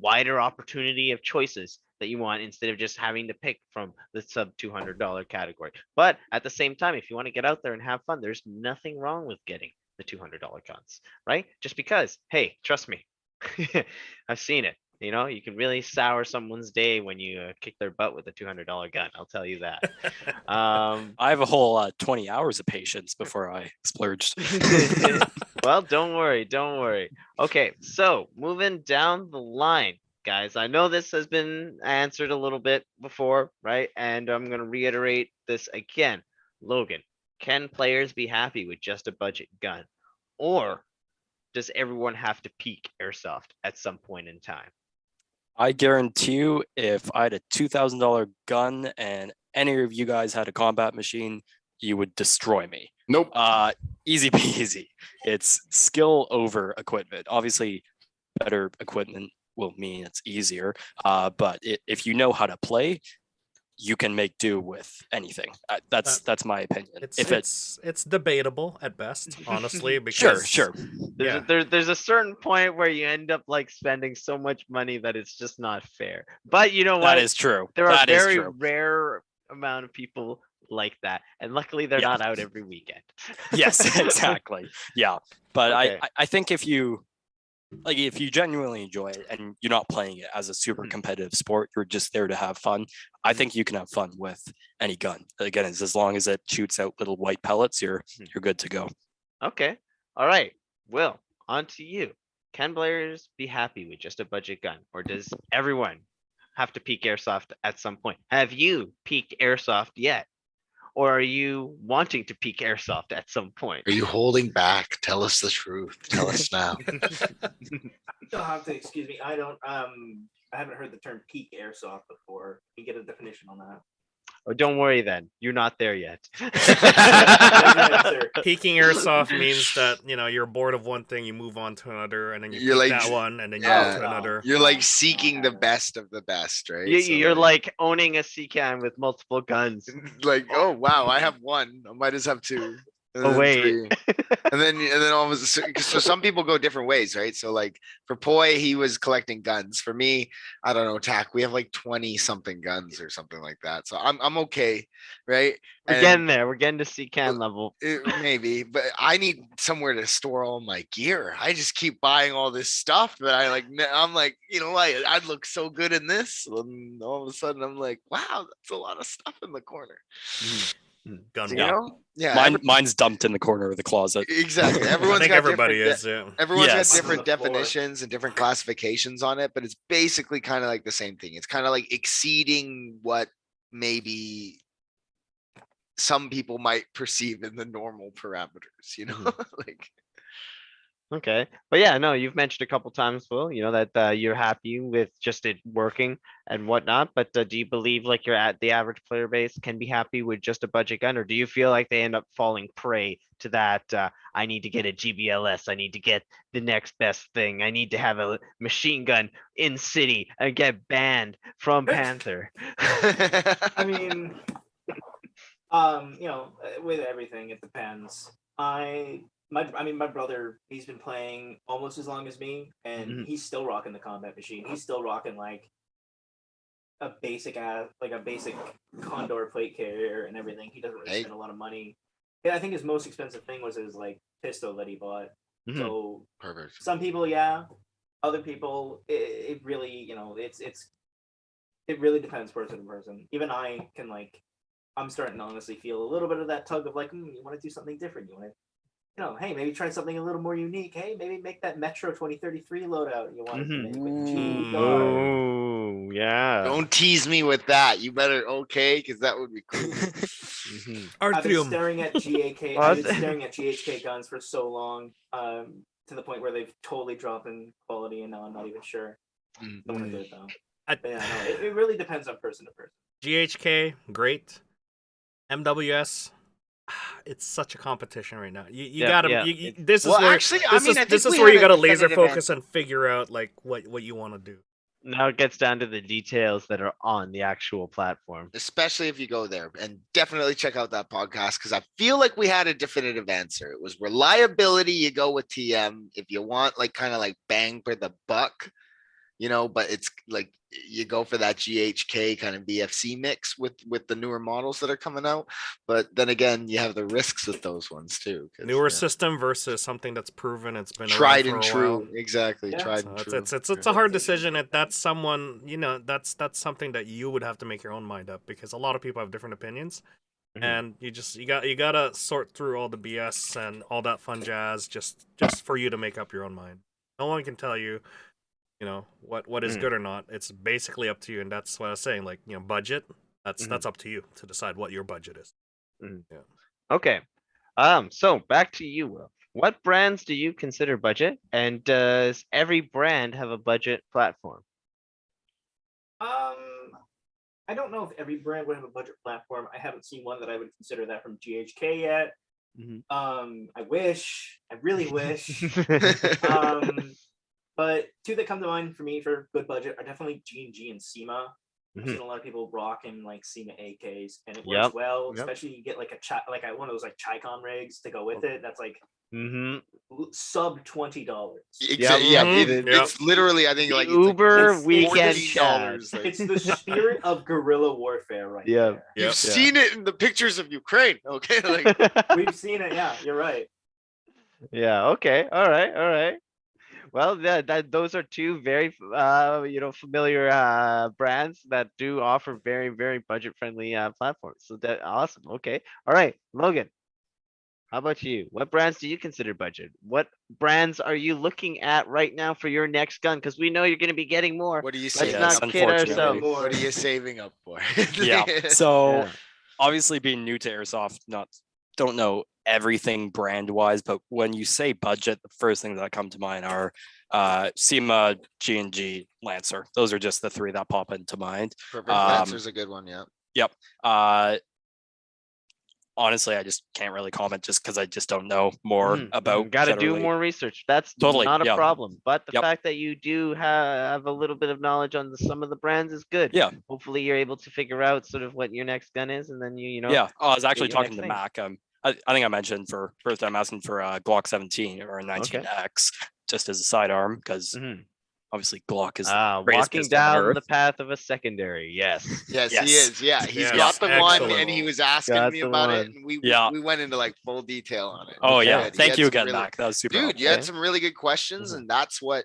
wider opportunity of choices that you want, instead of just having to pick from the sub $200 category. But at the same time, if you want to get out there and have fun, there's nothing wrong with getting the $200 guns, right? Just because, hey, trust me, I've seen it. You can really sour someone's day when you kick their butt with a $200 gun. I'll tell you that. I have a whole 20 hours of patience before I splurged. Well, don't worry. Okay, so moving down the line, guys, I know this has been answered a little bit before, right? And I'm going to reiterate this again. Logan, can players be happy with just a budget gun? Or does everyone have to peak airsoft at some point in time? I guarantee you, if I had a $2,000 gun and any of you guys had a combat machine, you would destroy me. Nope. Easy peasy. It's skill over equipment. Obviously, better equipment will mean it's easier. But if you know how to play, you can make do with anything. That's my opinion. It's debatable at best, honestly. Because Sure. There's a certain point where you end up like spending so much money that it's just not fair. But you know what? That is true. There are That is very true. rare amount of people like that, and luckily they're Yeah. not out every weekend. Yes, exactly. Yeah, but Okay. I think if you genuinely enjoy it and you're not playing it as a super competitive sport, you're just there to have fun. I think you can have fun with any gun. Again, it's as long as it shoots out little white pellets, you're good to go. Okay. All right. Will, on to you. Can players be happy with just a budget gun, or does everyone have to peak airsoft at some point? Have you peaked airsoft yet? Or are you wanting to peak airsoft at some point? Are you holding back? Tell us the truth. Tell us now. You'll have to excuse me. I don't. I haven't heard the term peak airsoft before. Can you get a definition on that? Oh, don't worry then. You're not there yet. Sir. peaking airsoft means that you're bored of one thing, you move on to another, and then you You're peak like- that one, and then you Yeah. move to another. You're like seeking the best of the best, right? You're So, like owning a CCAM with multiple guns. like, oh wow, I have one. I might as have two. and Oh then wait. 3. And then all of a sudden, so some people go different ways, right? So like for Poi, he was collecting guns. For me, I don't know, Tack, we have like 20 something guns or something like that. So I'm okay, right? We're And getting there. We're getting to CCAN level. maybe, but I need somewhere to store all my gear. I just keep buying all this stuff that I'm like, you know what? I'd look so good in this. And all of a sudden I'm like, wow, that's a lot of stuff in the corner. Gun You Yeah. know? Yeah. Mine's dumped in the corner of the closet. Exactly. I Everyone's think got everybody different is. Yeah. everyone's Yes. got different On the floor. definitions and different classifications on it, but it's basically kind of like the same thing. It's kind of like exceeding what maybe some people might perceive in the normal parameters, you know? Like Okay, but yeah, no, you've mentioned a couple times, Will, that you're happy with just it working and whatnot. But do you believe like you're at the average player base can be happy with just a budget gun, or do you feel like they end up falling prey to that? I need to get a GBLS. I need to get the next best thing. I need to have a machine gun in city and get banned from Panther. I mean, with everything, it depends. My brother, he's been playing almost as long as me, and Mhm. he's still rocking the combat machine. He's still rocking like a basic Condor plate carrier and everything. He doesn't really Hey. spend a lot of money. Yeah, I think his most expensive thing was his like pistol that he bought. Mhm. So perfect. some people, yeah. Other people, it really, it really depends person to person. Even I can I'm starting to honestly feel a little bit of that tug of like, you want to do something different. You want to, hey, maybe try something a little more unique. Hey, maybe make that Metro 2033 loadout you wanted to make with the GDR. Oh, yeah. Don't tease me with that. You better because that would be cool. Mhm. I've been Artyom. staring at GAK. Well, I've been that's- staring at GHK guns for so long, to the point where they've totally dropped in quality, and now I'm not even sure. Mm. I want to do it though. I- But yeah, no, it really depends on person to person. GHK, great. MWS, it's such a competition right now. You Yeah, gotta. yeah. This is Well, where actually, I this mean, is I think this is we where had you a gotta laser definitive focus and figure out like what you want to do. Now it gets down to the details that are on the actual platform. Especially if you go there, and definitely check out that podcast because I feel like we had a definitive answer. It was reliability. You go with TM if you want, like kind of like bang for the buck, but it's like you go for that GHK kind of BFC mix with the newer models that are coming out. But then again, you have the risks with those ones too. 'Cause, Newer yeah, system versus something that's proven. It's been tried around and for a true. while. Exactly, Yeah. tried So and it's true. it's a hard decision. If that's someone, that's something that you would have to make your own mind up because a lot of people have different opinions, Mhm. and you gotta sort through all the BS and all that fun jazz just for you to make up your own mind. No one can tell you, what is Mm. good or not. It's basically up to you, and that's what I was saying. Like, budget. That's Mhm. up to you to decide what your budget is. Okay. So back to you, Will. What brands do you consider budget, and does every brand have a budget platform? I don't know if every brand would have a budget platform. I haven't seen one that I would consider that from GHK yet. Mhm. I wish. I really wish. But two that come to mind for me for good budget are definitely G&G and SEMA. I've seen a lot of people rocking like SEMA AKs, and it works Yep, well. yep. Especially you get like one of those like Chicom rigs to go with it. That's like Mm-hmm. sub $20. Exactly. Yeah, Mhm. it's literally I think The like Uber it's weekend $14. chat. Like, It's the spirit of guerrilla warfare right Yeah. there. you've Yep. seen it in the pictures of Ukraine, okay? Like We've seen it. Yeah, you're right. Yeah. Okay. All right. All right. Well, those are two very familiar brands that do offer very, very budget friendly platforms. So that awesome. Okay. All right, Logan. How about you? What brands do you consider budget? What brands are you looking at right now for your next gun? Because we know you're going to be getting more. what are you Let's saving Yes, not up kid for? unfortunately. ourselves. What are you saving up for? Yeah. So Yeah. obviously being new to Airsoft, don't know everything brand wise, but when you say budget, the first things that come to mind are SEMA, G&G, Lancer. Those are just the three that pop into mind. Perfect. Lancer's a good one, yeah. Yep. Honestly, I just can't really comment just because I just don't know more about. Got to do generally. more research. That's Totally, not a yeah. problem. But the Yep. fact that you do have a little bit of knowledge on some of the brands is good. Yeah. Hopefully, you're able to figure out sort of what your next gun is, and then you know. Yeah. I was actually your talking next to thing. Mac. I think I mentioned for birthday, I'm asking for a Glock 17 or a 19X just as a sidearm because obviously Glock is the greatest walking pistol on down earth. the path of a secondary. Yes. Yes, he Yes. is. Yeah, he's Yes, got the one, excellent. and he was asking Got me the about it, one. and we Yeah. we went into like full detail on it. Oh It was yeah, good. He thank had you some again, really- Mac. That was super Dude, helpful. you had some really good questions, and that's what.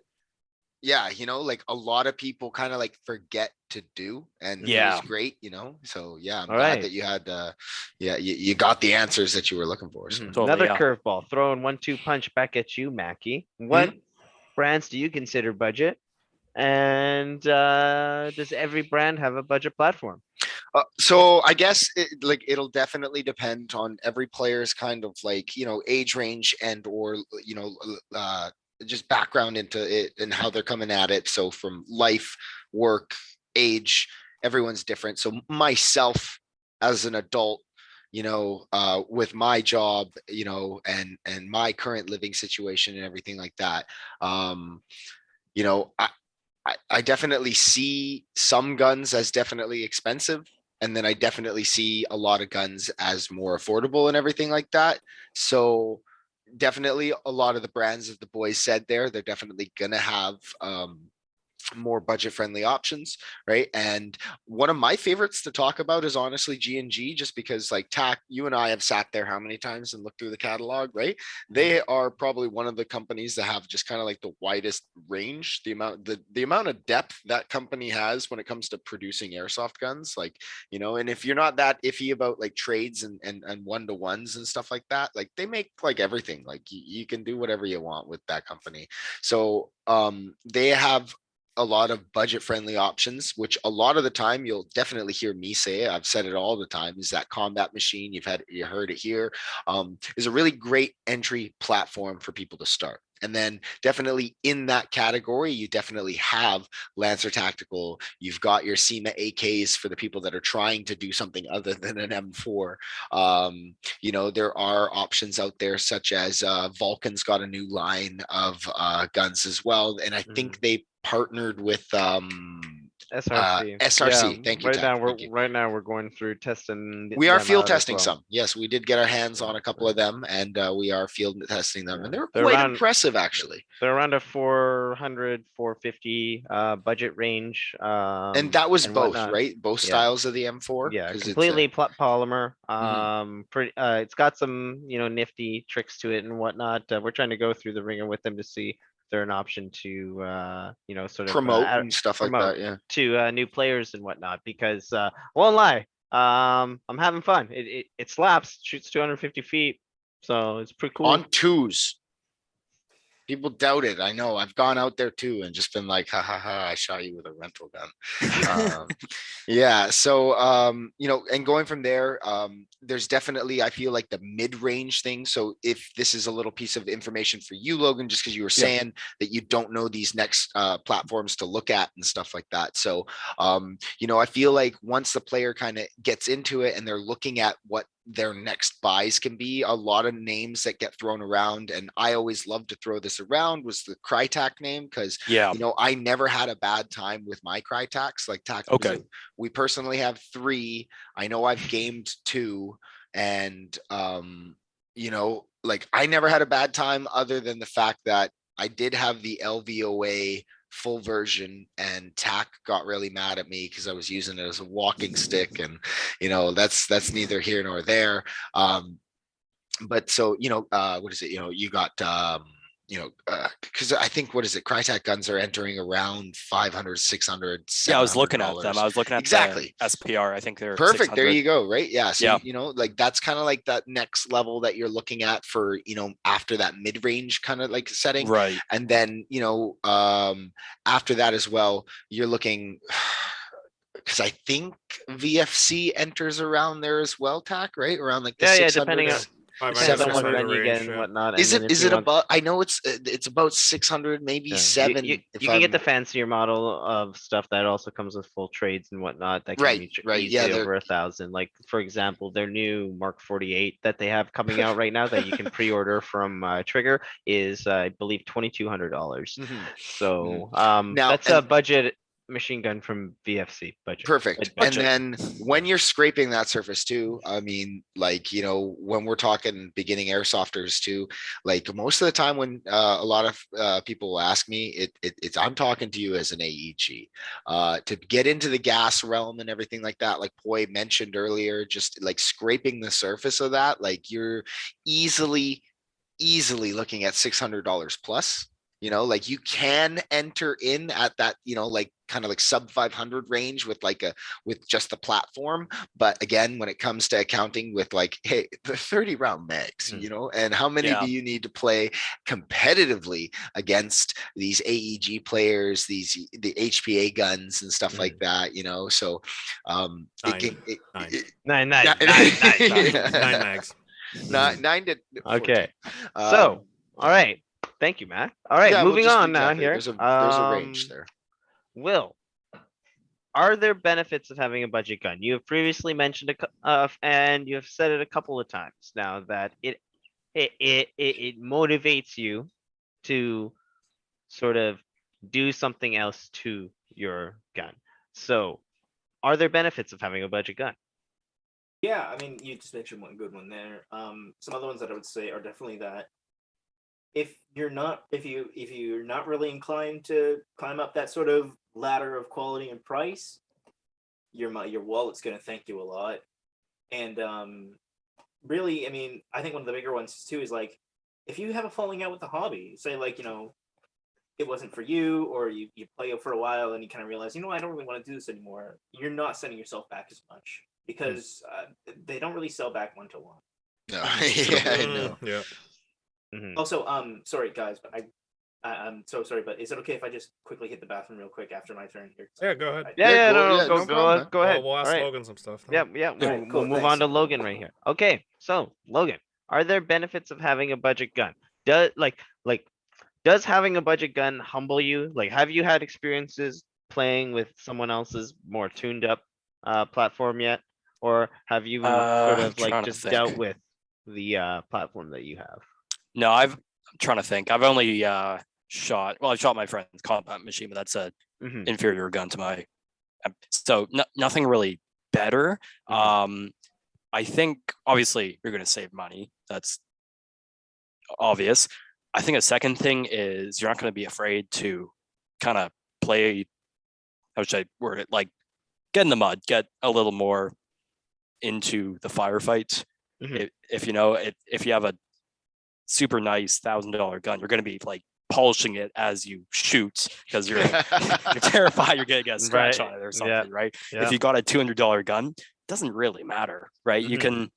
Yeah, like a lot of people kind of like forget to do, and it Yeah. was great, So yeah, I'm All glad right. that you had, you got the answers that you were looking for. So. Totally, Another yeah. curveball, throwing 1-2 punch back at you, Mackie. What brands do you consider budget? And does every brand have a budget platform? So I guess it'll definitely depend on every player's kind of like age range and or just background into it and how they're coming at it. So from life, work, age, everyone's different. So myself as an adult, with my job, and my current living situation and everything like that, I definitely see some guns as definitely expensive. And then I definitely see a lot of guns as more affordable and everything like that. So definitely a lot of the brands that the boys said they're definitely going to have more budget friendly options, right? And one of my favorites to talk about is honestly G&G, just because like TAC, you and I have sat there how many times and looked through the catalog, right? They are probably one of the companies that have just kind of like the widest range, the amount of depth that company has when it comes to producing airsoft guns, like, and if you're not that iffy about like trades and one-to-ones and stuff like that, like they make like everything, like you can do whatever you want with that company. So they have a lot of budget friendly options, which a lot of the time you'll definitely hear me say, I've said it all the time, is that Combat Machine, you heard it here, is a really great entry platform for people to start. And then definitely in that category, you definitely have Lancer Tactical. You've got your SEMA AKs for the people that are trying to do something other than an M4. There are options out there such as Vulcan's got a new line of guns as well. And I think they partnered with SRC. SRC. Thank you. Right now we're going through testing. We are field testing some. Yes, we did get our hands on a couple of them, and we are field testing them, and they're quite impressive actually. They're around a 400, 450 budget range. And that was both, whatnot. Right? Both styles of the M4. Yeah, completely polymer. It's got some nifty tricks to it and whatnot. We're trying to go through the ringer with them to see they're an option to sort of promote and stuff like that, yeah, to new players and whatnot, because won't lie, I'm having fun. It slaps, shoots 250 feet, so it's pretty cool on twos. People doubt it. I know. I've gone out there too and just been like, ha ha ha, I shot you with a rental gun. Yeah. So, and going from there, there's definitely, I feel like the mid-range thing. So if this is a little piece of information for you, Logan, just because you were saying that you don't know these next platforms to look at and stuff like that. So, I feel like once the player kind of gets into it and they're looking at what their next buys can be, a lot of names that get thrown around, and I always love to throw this around, was the Crytac name, because I never had a bad time with my Crytacs. Like we personally have 3. I know I've gamed 2, and like I never had a bad time, other than the fact that I did have the LVOA full version, and TAC got really mad at me because I was using it as a walking stick, and that's neither here nor there. But so what is it? You got because I think, what is it? Crytac guns are entering around 500, 600. Yeah, I was looking at them. I was looking at exactly the SPR. I think they're perfect. 600. There you go. Right. Yeah. So, like that's kind of like that next level that you're looking at for, after that mid-range kind of like setting. Right. And then, after that as well, you're looking, because I think VFC enters around there as well, TAC, right? Around like the 600. Depending on 700 gun you get range, and whatnot. Is it about? I know it's about 600, maybe 7. You can get the fancier model of stuff that also comes with full trades and whatnot. That can be easily over 1,000. Like for example, their new Mark 48 that they have coming out right now that you can pre-order from Trigger is, I believe, $2,200. So that's a budget machine gun from VFC budget. Perfect. And budget. then when you're scraping that surface too, I mean, like, you know, when we're talking beginning airsofters too, like most of the time when a lot of people will ask me, it's I'm talking to you as an AEG. To get into the gas realm and everything like that, like Poi mentioned earlier, just like scraping the surface of that, like you're easily looking at $600 plus. You know, like you can enter in at that, you know, like kind of like sub 500 range with with just the platform. But again, when it comes to accounting with like, hey, the 30 round mags, you know, and how many do you need to play competitively against these AEG players, the HPA guns and stuff like that, you know? So, nine mags. Nine to 14. Okay. So, all right. Thank you, Matt. All right, moving on now here. There's a range there. Will, are there benefits of having a budget gun? You have previously mentioned and you have said it a couple of times now that it motivates you to sort of do something else to your gun. So, are there benefits of having a budget gun? Yeah, I mean, you just mentioned one good one there. Some other ones that I would say are definitely that if you're not really inclined to climb up that sort of ladder of quality and price, your wallet's going to thank you a lot. And really, I mean, I think one of the bigger ones too is like if you have a falling out with the hobby, say like, you know, it wasn't for you, or you play it for a while and you kind of realize, you know, I don't really want to do this anymore. You're not sending yourself back as much because they don't really sell back one-to-one. No, yeah, I know. Yeah. Mhm. Also, sorry guys, but I'm so sorry, but is it okay if I just quickly hit the bathroom real quick after my turn here? Yeah, go ahead. Yeah, no go problem, man. go ahead. We'll ask All right. Logan some stuff. Yeah, Alright, cool, we'll move thanks. on to Logan right here. Okay, so Logan, are there benefits of having a budget gun? Does having a budget gun humble you? Like, have you had experiences playing with someone else's more tuned up platform yet, or have you sort of like trying to just think. dealt with the platform that you have? No, I'm trying to think. I've only shot my friend's combat machine, but that's a Mhm. inferior gun to my. So nothing really better. I think obviously you're going to save money. That's obvious. I think a second thing is you're not going to be afraid to kind of play. How should I word it? Like get in the mud, get a little more into the firefight. Mhm. If you know, if you have a super nice $1,000 gun, you're going to be like polishing it as you shoot because you're terrified you're going to get a scratch Right. on it or something, right? Yeah. If you got a $200 gun, it doesn't really matter, right? You Mhm. can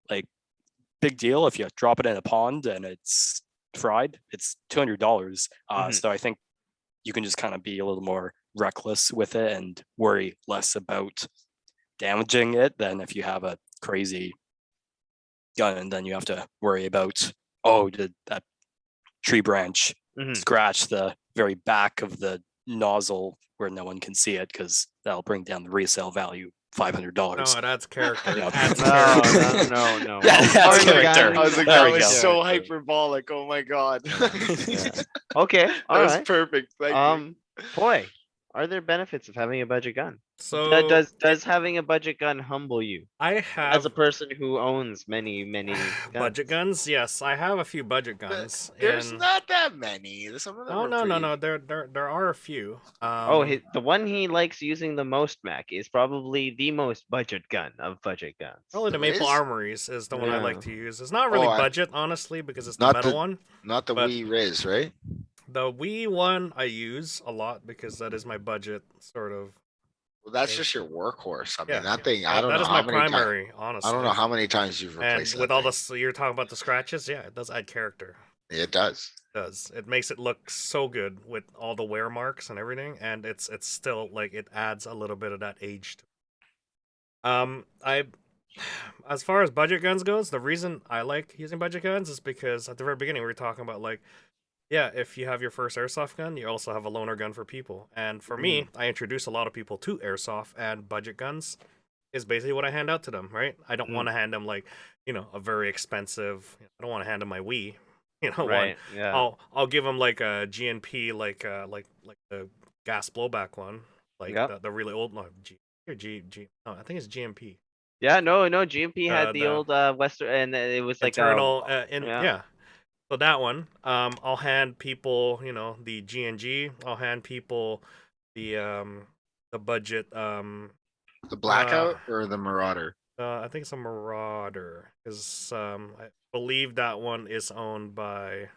like big deal if you drop it in a pond and it's fried, it's $200. Mhm. So I think you can just kind of be a little more reckless with it and worry less about damaging it than if you have a crazy gun and then you have to worry about, oh, did that tree branch Mhm. scratch the very back of the nozzle where no one can see it, because that'll bring down the resale value $500. No, it adds character. Yeah. It adds No, character. no. That's All part of the character. gun I was like, There that we was go. so hyperbolic. Oh my god. Okay, That all was right. perfect. Thank you. Boy, are there benefits of having a budget gun? So Does having a budget gun humble you I as have a person who owns many budget guns. Yes, I have a few budget guns. There's and- not that many. Some of them Oh are no, pretty... there are a few. The one he likes using the most, Mac, is probably the most budget gun of budget guns. Probably the There Maple is? Armories is the one I like Yeah. to use. It's not really Oh, budget, honestly, because it's the Not metal the- one. Not the but- Wii Riz, right? The Wii one I use a lot because that is my budget sort of. Well, that's Okay. just your workhorse. I mean, Yeah, that thing. I don't that know is how my many times. primary, honestly. I don't know how many times you've And replaced with that all thing. this, you're talking about the scratches. Yeah, it does add character. It does. It does. It makes it look so good with all the wear marks and everything, and it's still like it adds a little bit of that age to it. As far as budget guns goes, the reason I like using budget guns is because at the very beginning we were talking about like, yeah, if you have your first airsoft gun, you also have a loaner gun for people. And for me, I introduce a lot of people to airsoft, and budget guns is basically what I hand out to them, right? I don't want to hand them like, a very expensive. I don't want to hand them my Wii, one. Right. Yeah. I'll give them like a GNP, like the gas blowback one, like Yep. the really old one. No, I think it's GMP. Yeah, no, GMP had the The old Western, and it was like internal yeah. yeah. So that one, I'll hand people, the GNG. I'll hand people the budget. The Blackout or the Marauder? I think it's a Marauder, because I believe that one is owned by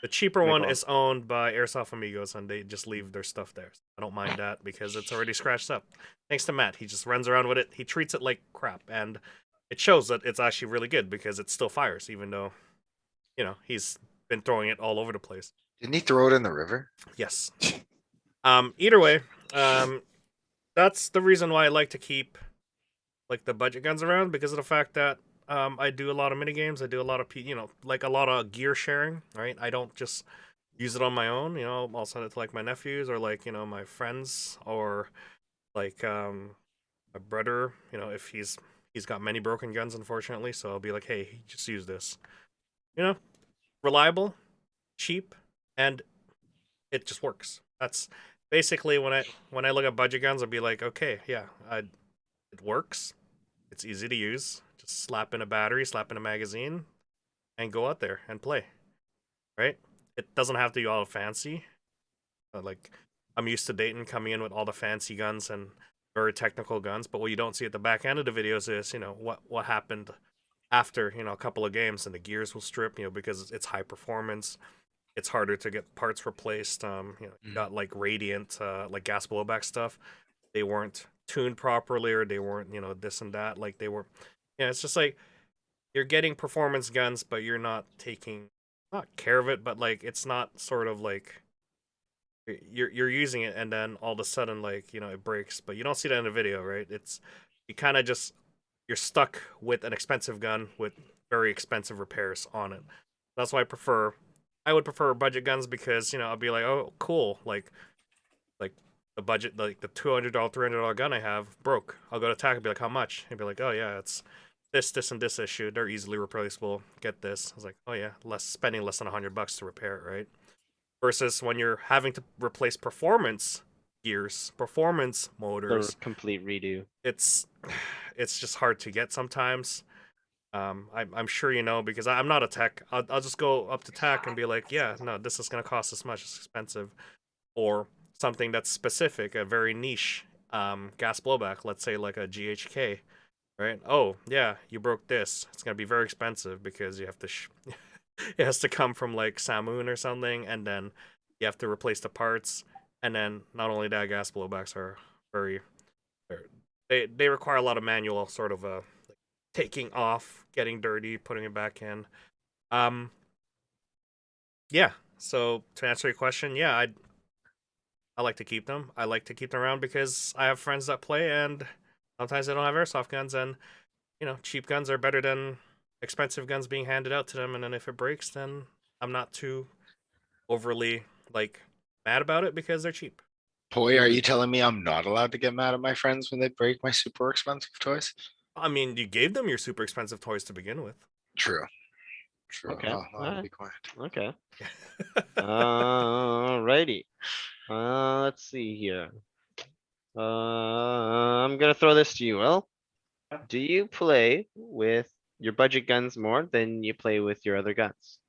the cheaper one Nickel. is owned by Airsoft Amigos, and they just leave their stuff there. I don't mind that because it's already scratched up. Thanks to Matt, he just runs around with it. He treats it like crap, and it shows that it's actually really good because it still fires, even though he's been throwing it all over the place. Didn't he throw it in the river? Yes. Either way, that's the reason why I like to keep like the budget guns around, because of the fact that I do a lot of mini games. I do a lot of like a lot of gear sharing. Right, I don't just use it on my own. I'll send it to like my nephews or like my friends, or like my brother. If he's got many broken guns, unfortunately, so I'll be like, hey, just use this. Reliable, cheap, and it just works. That's basically when I look at budget guns, I'll be like, okay, yeah, it works. It's easy to use. Just slap in a battery, slap in a magazine, and go out there and play. Right? It doesn't have to be all fancy. Like, I'm used to Dayton coming in with all the fancy guns and very technical guns, but what you don't see at the back end of the videos is, what happened after, a couple of games, and the gears will strip, because it's high performance. It's harder to get parts replaced. You got like radiant, like gas blowback stuff. They weren't tuned properly, or they weren't, this and that. Like they were, it's just like you're getting performance guns, but you're not taking not care of it, but like it's not sort of like you're using it, and then all of a sudden, like it breaks, but you don't see that in the video, right? It's you kind of just you're stuck with an expensive gun with very expensive repairs on it. That's why I would prefer budget guns, because I'll be like, oh, cool, like the budget, like the $200, $300 gun I have broke. I'll go to TAC and be like, how much? And be like, oh yeah, it's this, and this issue. They're easily replaceable. Get this. I was like, oh yeah, spending less than $100 to repair it, right? Versus when you're having to replace performance gears, performance motors, The complete redo. it's just hard to get sometimes. I'm sure because I'm not a tech. I'll just go up to TAC and be like, yeah, no, this is gonna cost this much. It's expensive, or something that's specific, a very niche gas blowback. Let's say like a GHK, right? Oh yeah, you broke this. It's gonna be very expensive because you have to. It has to come from like Samoon or something, and then you have to replace the parts. And then not only that, gas blowbacks are they require a lot of manual sort of taking off, getting dirty, putting it back in. Yeah. So to answer your question, yeah, I like to keep them. I like to keep them around because I have friends that play, and sometimes they don't have airsoft guns, and cheap guns are better than expensive guns being handed out to them. And then if it breaks, then I'm not too overly like mad about it because they're cheap. Boy, are you telling me I'm not allowed to get mad at my friends when they break my super expensive toys? I mean, you gave them your super expensive toys to begin with. True. True. Okay. I'll be quiet. Okay. Alrighty. Let's see here. I'm gonna throw this to you, Will. Do you play with your budget guns more than you play with your other guns?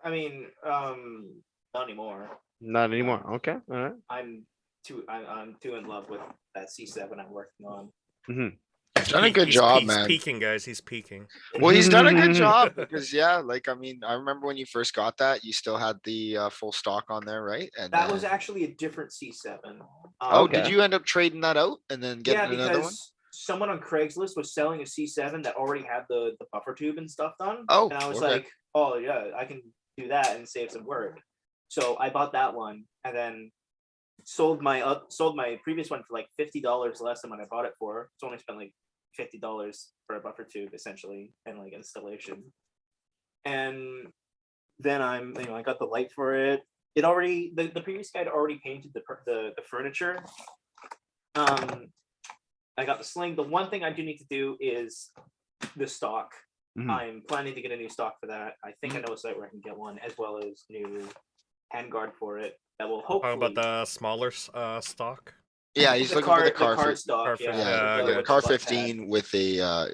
I mean, not anymore. Not anymore. Okay. All right. I'm too in love with that C7 I'm working on. Mm-hmm. He's done a good job, man. He's peaking, guys. He's peaking. Well, he's done a good job because like I mean, I remember when you first got that, you still had the full stock on there, right? And that was actually a different C7. Oh, Okay. did you end up trading that out and then getting another one? Someone on Craigslist was selling a C7 that already had the buffer tube and stuff done. Oh, and I was okay. like, oh yeah, I can do that and save some work. So I bought that one and then sold my previous one for like $50 less than what I bought it for. So only spent like $50 for a buffer tube essentially and like installation. And then I got the light for it. It already the previous guy had already painted the furniture. I got the sling. The one thing I do need to do is the stock. Mhm. I'm planning to get a new stock for that. I think I know a site where I can get one, as well as new handguard for it. that will Talking hopefully about the smaller stock. Yeah, he's the looking for the card car. stock. Car Yeah, fif- Yeah, okay. with the car butt pad. 15 with a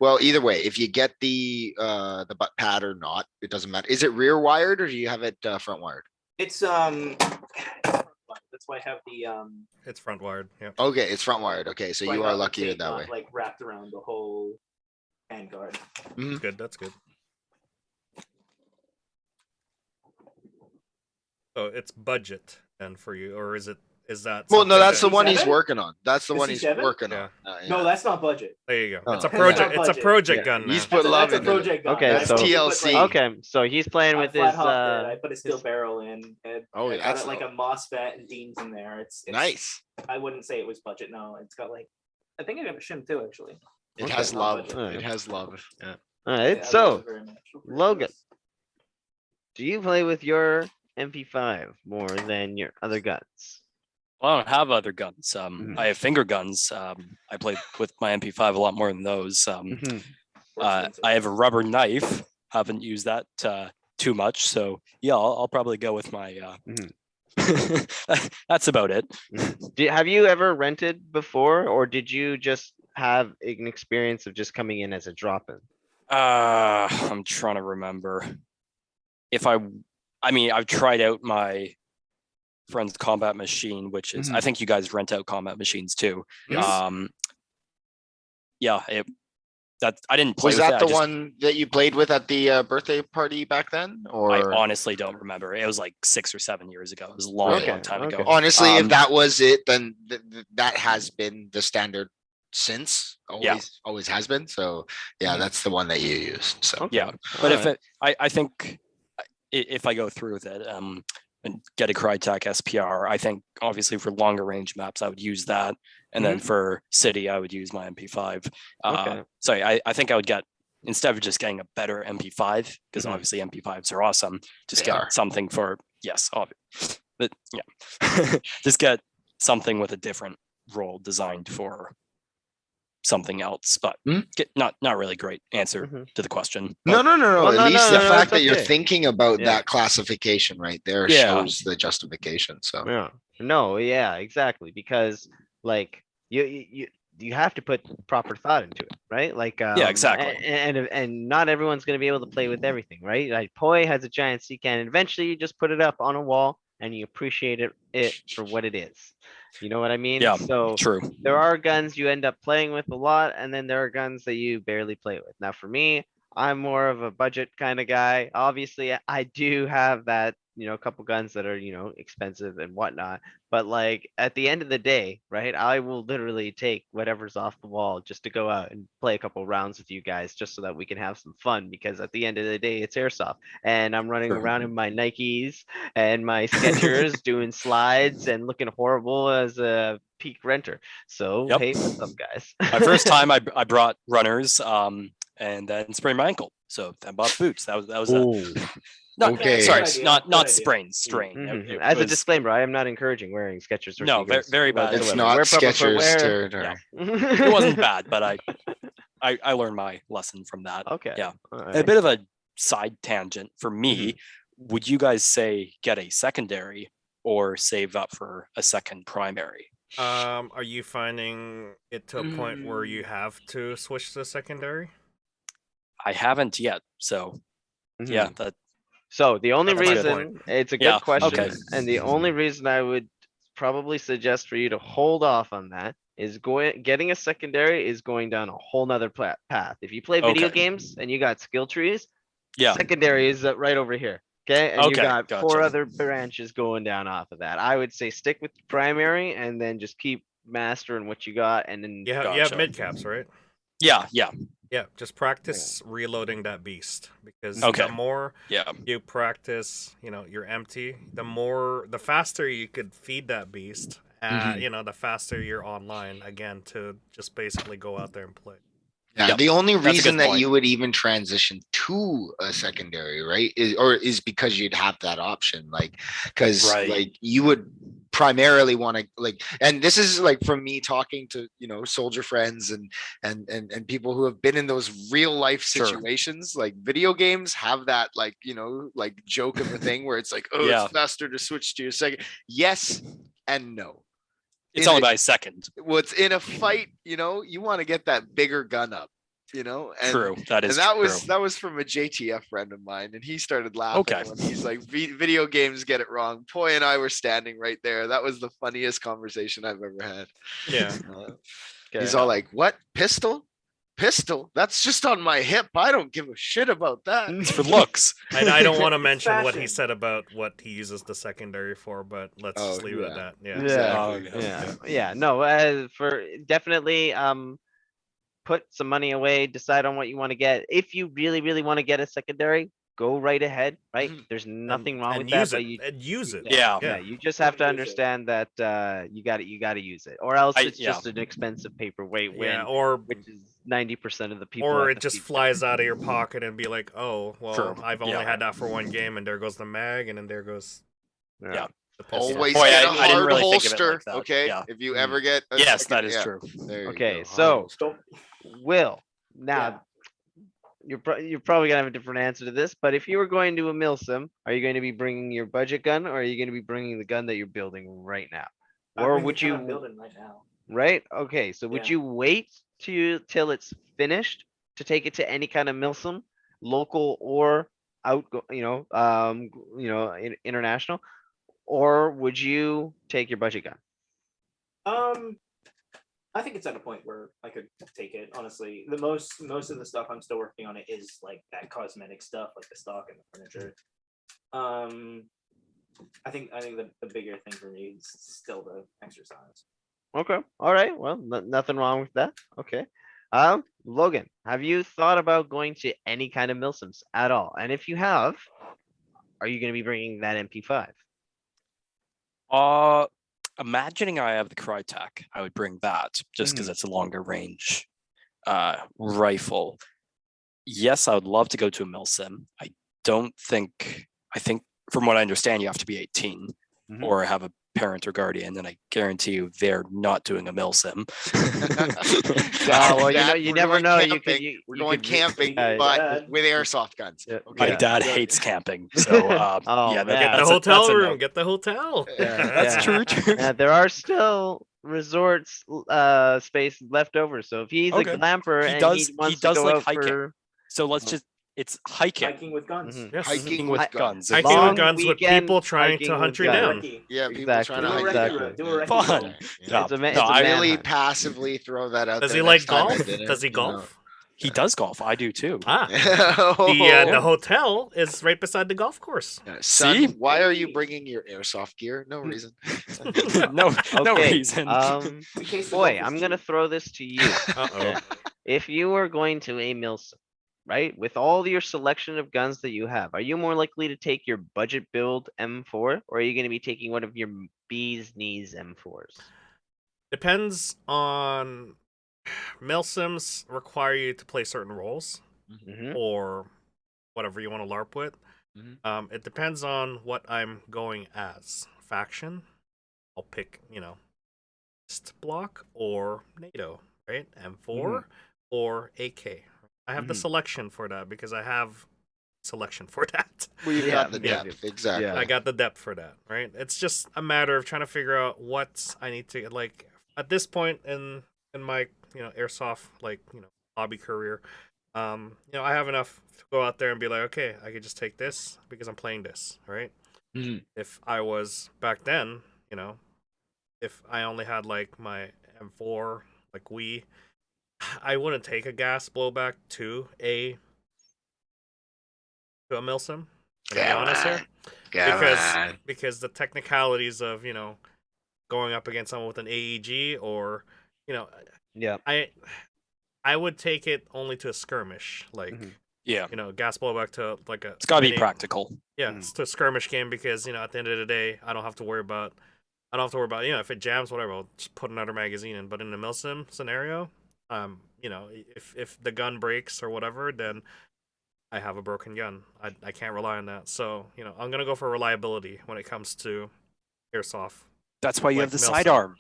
well, either way, if you get the butt pad or not, it doesn't matter. Is it rear wired or do you have it front wired? It's that's why I have the It's front wired. Yeah. Okay, it's front wired. Okay, so why I you got are the luckier tape that not, way. like wrapped around the whole handguard. That's good. That's good. So it's budget then for you, or is that Well, no, something that's the that- one he's 67? working on. That's the The one he's C7? working Yeah. on. No, that's not budget. There you go. Oh. It's a That's project. not It's a budget. project Yeah. gun now. He's put love That's a into it. project gun. Okay, That's so- TLC. Okay, so he's playing I with flat his hopped it. I put a steel barrel in. And Oh, I yeah, got that's it like a MOSFET and Dean's in there. It's Nice. I wouldn't say it was budget. No, it's got like I think I got a shim too actually. It Okay. has Not love. budget. It has love. Yeah. all Yeah, right. I So, wasn't very much for Logan. this. do you play with your MP5 more than your other guns? Well, I don't have other guns. Mhm. I have finger guns. I played with my MP5 a lot more than those. Mhm. More expensive. I have a rubber knife. Haven't used that too much. So yeah, I'll probably go with my. That's about it. Have you ever rented before, or did you just have an experience of just coming in as a drop-in? I'm trying to remember. I mean, I've tried out my friend's combat machine, which is, I think you guys rent out combat machines too. Yes. Yeah, I didn't play Was with that it. the one that you played with at the birthday party back then? I Or honestly don't remember. It was like 6 or 7 years ago. It was a long, Okay, long time ago. okay. honestly, if Um, that was it, then that has been the standard since. Yeah. Always has been. So yeah, that's the one that you used. So Okay. Yeah, but if alright. I think if I go through with it, and get a Crytek SPR, I think obviously for longer range maps I would use that, and then for city I would use my MP5. Okay. So I think I would get, instead of just getting a better MP5, because Mhm. obviously MP5s are awesome, just They get are. something for but yeah, just get something with a different role designed for something else. But get not really great answer Mhm. to the question. no. Well, At no, least no, the no, fact it's that you're okay. thinking about Yeah. that classification right there Yeah. shows the justification. So Yeah. No, yeah, exactly. Because like you have to put proper thought into it, right? Like exactly. and not everyone's gonna be able to play with everything, right? Like Poi has a giant sea cannon. Eventually you just put it up on a wall and you appreciate it for what it is. You know what I mean? Yeah, So True. there are guns you end up playing with a lot, and then there are guns that you barely play with. Now, for me, I'm more of a budget kind of guy. Obviously, I do have that, a couple guns that are, expensive and whatnot. But like at the end of the day, right, I will literally take whatever's off the wall just to go out and play a couple rounds with you guys, just so that we can have some fun. Because at the end of the day, it's airsoft, and I'm running Sure. around in my Nikes and my Skechers doing slides and looking horrible as a peak renter. So Yep. hey, what's up, guys? My first time I brought runners, and then sprained my ankle. So I bought boots. That was not Okay. sorry, Good idea, not good idea. sprain, strain. Mhm. It As a was- disclaimer, I am not encouraging wearing Skechers or No, sneakers very bad. it's whatsoever. not Wear proper Skechers footwear. territory. Yeah. It wasn't bad, but I learned my lesson from that. Okay. Yeah. all A right. bit of a side tangent for me. Would you guys say get a secondary or save up for a second primary? Are you finding it to a point where you have to switch to secondary? I haven't yet. So Mhm. yeah, that So the only That's my reason it's a good Yeah, question, okay. and the only reason I would probably suggest for you to hold off on that is getting a secondary is going down a whole nother path. If you play video Okay. games and you got skill trees, yeah. secondary is right over here. Okay, and you Okay, got four gotcha. other branches going down off of that. I would say stick with the primary and then just keep mastering what you got, and then You have Gotcha. mid caps, right? Yeah. Yeah, just practice reloading that beast, because Okay. the more Yeah. you practice, you're empty, the faster you could feed that beast. The faster you're online again to just basically go out there and play. Yeah, Yep, the only that's a good reason that point. you would even transition to a secondary, right, is because you'd have that option, like, because Right. like you would primarily want to like, and this is like from me talking to, soldier friends and people who have been in those real life Sure. situations. Like video games have that like, like joke of a thing where it's like, oh, Yeah. it's faster to switch to your second. Yes and no. It's In only a- by a second. What's in a fight, you want to get that bigger gun up, and True. That is and that true. was from a JTF friend of mine, and he started laughing Okay. when he's like, Video games get it wrong." Poi and I were standing right there. That was the funniest conversation I've ever had. Yeah. He's all like, "What? Pistol? That's just on my hip. I don't give a shit about that." It's for looks. I don't want to mention what he fashion. said about what he uses the secondary for, but let's just leave it at that. Yeah. Exactly. Yeah. No, for definitely put some money away, decide on what you want to get. If you really, really want to get a secondary, go right ahead, right? Mhm. There's nothing wrong and with that, use but it. you And use it. Yeah. yeah, you just have to Use it. understand that you got to use it, or else it's yeah. just an expensive paperweight win, Yeah, or which is 90% of the people. or at it the just feet. flies out of your pocket and be like, oh, well, True. I've only Yeah. had that for one game, and there goes the mag, and then there goes Yeah. the pistol. Always Boy, get I a didn't hard really think of it holster, like that. okay? Yeah. If you Mm. ever get a Yes, second- that is yeah, true. there you Okay, go, hard so holster. Don't. Will, now you're probably gonna have a different answer to this, but if you were going to a milsim, are you going to be bringing your budget gun, or are you going to be bringing the gun that you're building right now, or would I'm you? building right now? Right? Okay, so would Yeah. you wait till it's finished to take it to any kind of milsim, local or international, or would you take your budget gun? I think it's at a point where I could take it. Honestly, the most of the stuff I'm still working on it is like that cosmetic stuff, like the stock and the furniture. I think the bigger thing for me is still the exercise. Okay, all right. Well, nothing wrong with that. Okay. Logan, have you thought about going to any kind of milsims at all? And if you have, are you going to be bringing that MP5? Imagining I have the Crytek, I would bring that just because it's a longer range rifle. Yes, I would love to go to a milsim. I think from what I understand, you have to be 18 Mhm. or have a parent or guardian, and I guarantee you they're not doing a milsim. Well, Dad, you we're never going know. camping. We're going camping, but with airsoft guns. Yeah. Okay. My dad Yeah. hates camping, so Oh, yeah, man. Get the that's hotel a no. room. Get the hotel. That's Yeah. true. Yeah, there are still resorts space left over. So if he's Okay. a glamper He and does- he he wants does to go like out hiking. for So it's hiking. Hiking with guns. Mhm. Yes. Hiking with with guns. guns. Hiking Long with guns with weekend people trying hiking to with hunt you Do a guns. down. recce. Yeah, people Exactly. trying to Do a hike recce Exactly. route. Do a recce Fun. route. Yeah. It's a No, it's a I Really manhunt. passively throw that out Does there he like next time golf? at dinner, Does he you know? golf? He does golf. I do too. Ah, Oh. the hotel is right beside the golf course. Yeah, son, See? why are you bringing your airsoft gear? No reason. no Okay. reason. In case the Boy, golf is I'm gonna cheap. throw this to you. Uh-oh. If you were going to a milsim, right, with all your selection of guns that you have, are you more likely to take your budget build M4, or are you going to be taking one of your bee's knees M4s? Depends on milsims require you to play certain roles Mm-hmm. or whatever you want to LARP with. Mhm. It depends on what I'm going as. Faction, I'll pick, East Block or NATO, right? M4 or AK. I have the Mhm. selection for that because I have selection for that. Well, you've Yeah, got the yeah. depth, exactly. Yeah. I got the depth for that, right? It's just a matter of trying to figure out what I need to like at this point in my airsoft hobby career. I have enough to go out there and be like, okay, I could just take this because I'm playing this, right? Mhm. If I was back then, if I only had like my M4, like Wii, I wouldn't take a gas blowback to a milsim. To be honest here. Because the technicalities of going up against someone with an AEG or Yeah. I would take it only to a skirmish, like Mhm. Yeah, gas blowback to like a it's got to be mini- practical. Yeah, Mhm. it's to a skirmish game because at the end of the day I don't have to worry about if it jams whatever I'll just put another magazine in. But in a milsim scenario, if the gun breaks or whatever, then I have a broken gun. I can't rely on that. So I'm gonna go for reliability when it comes to airsoft That's why you Like have the Milsim. sidearm.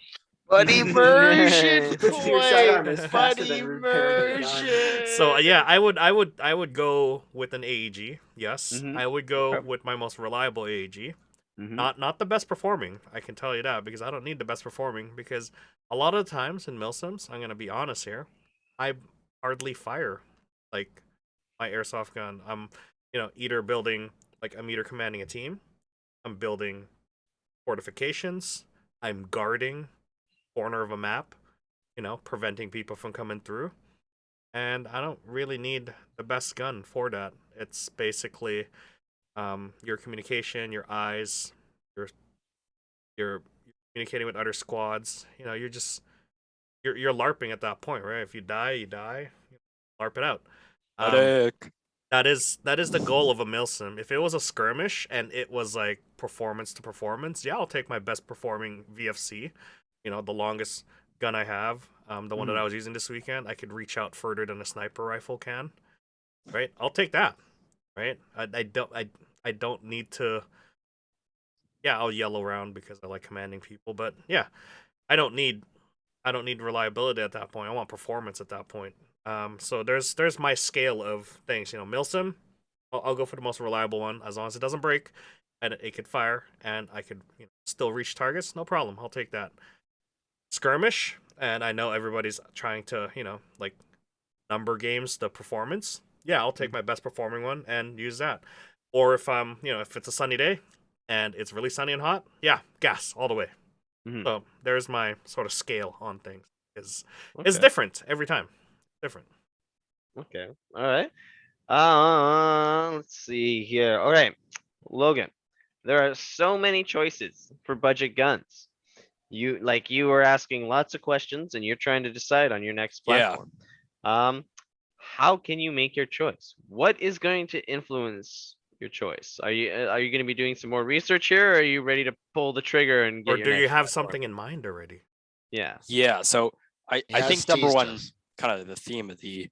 But immersion But your sidearm point. is But faster than repairing the gun. immersion. So yeah, I would go with an AEG. Yes, Mhm. I would go Okay. with my most reliable AEG. Mhm. Not the best performing. I can tell you that because I don't need the best performing because a lot of the times in milsims, I'm gonna be honest here, I hardly fire like my airsoft gun. I'm either building I'm either commanding a team, I'm building fortifications, I'm guarding corner of a map, preventing people from coming through. And I don't really need the best gun for that. It's basically your communication, your eyes, your you're communicating with other squads. You're LARPing at that point, right? If you die, you die. LARP it out. Medic. That is the goal of a milsim. If it was a skirmish and it was like performance to performance, yeah, I'll take my best performing VFC. The longest gun I have, the one that I was using this weekend, I could reach out further than a sniper rifle can. Right? I'll take that. Right? I don't need to. Yeah, I'll yell around because I like commanding people, but yeah, I don't need reliability at that point. I want performance at that point. So there's my scale of things. Milsim, I'll go for the most reliable one as long as it doesn't break and it could fire and I could still reach targets. No problem. I'll take that. Skirmish, and I know everybody's trying to number games the performance. Yeah, I'll take my best performing one and use that. Or if it's a sunny day and it's really sunny and hot, yeah, gas all the way. Mhm. So there's my sort of scale on things. It's Okay. different every time. Different. Okay. All right. Let's see here. All right, Logan. There are so many choices for budget guns. You were asking lots of questions, and you're trying to decide on your next Yeah. platform. How can you make your choice? What is going to influence your choice? Are you going to be doing some more research here, or are you ready to pull the trigger and get Or your do you next have platform? something in mind already? Yeah. Yeah. So He I has think number teased one, us. kind of the theme of the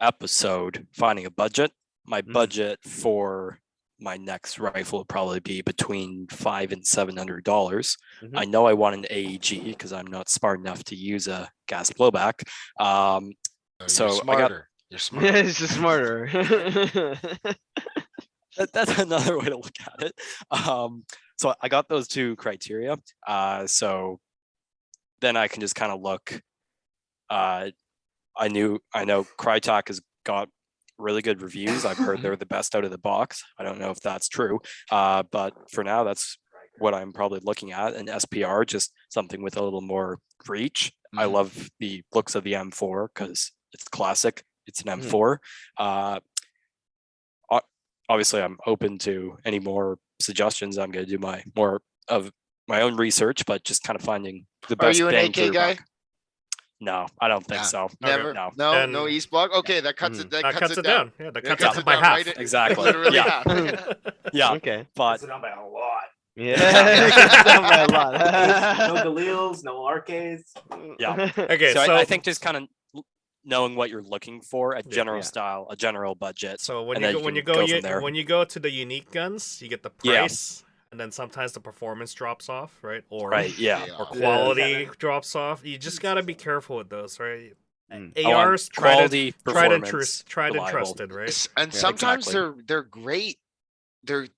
episode, finding a budget. My budget for my next rifle will probably be between $500 and $700. I know I want an AEG because I'm not smart enough to use a gas blowback. So You're smarter. You're smarter. It's just smarter. That's another way to look at it. So I got those two criteria. So then I can just kind of look. I know Crytek has got really good reviews. I've heard they're the best out of the box. I don't know if that's true, but for now, that's what I'm probably looking at. And SPR, just something with a little more reach. I love the looks of the M4 because it's classic. It's an M4. Obviously, I'm open to any more suggestions. I'm going to do more of my own research, but just kind of finding the Are best you an bang AK for your guy? buck. No, I don't think Nah, so. Never. No. No, Then- no East Block. Okay, that cuts it. That That cuts it down. Yeah, that That cuts cuts it it by down, half. right? Exactly. Literally Yeah. half. Yeah, Okay. but Cuts it down by a lot. Yeah. It's down by a lot. No Galils, no arcades. Yeah. Okay, so so I think just kind of knowing what you're looking for, a general Yeah. style, a general budget. so when and you then go when you can go from there. when you go to the unique guns, you get the Yeah. price, and then sometimes the performance drops off, right? Or Right, yeah. or Yeah. quality Yeah. drops off. You just gotta be careful with those, right? Mm. I want ARs quality, tried and performance, tried and reliable. trusted, right? And Yeah, sometimes exactly. they're great.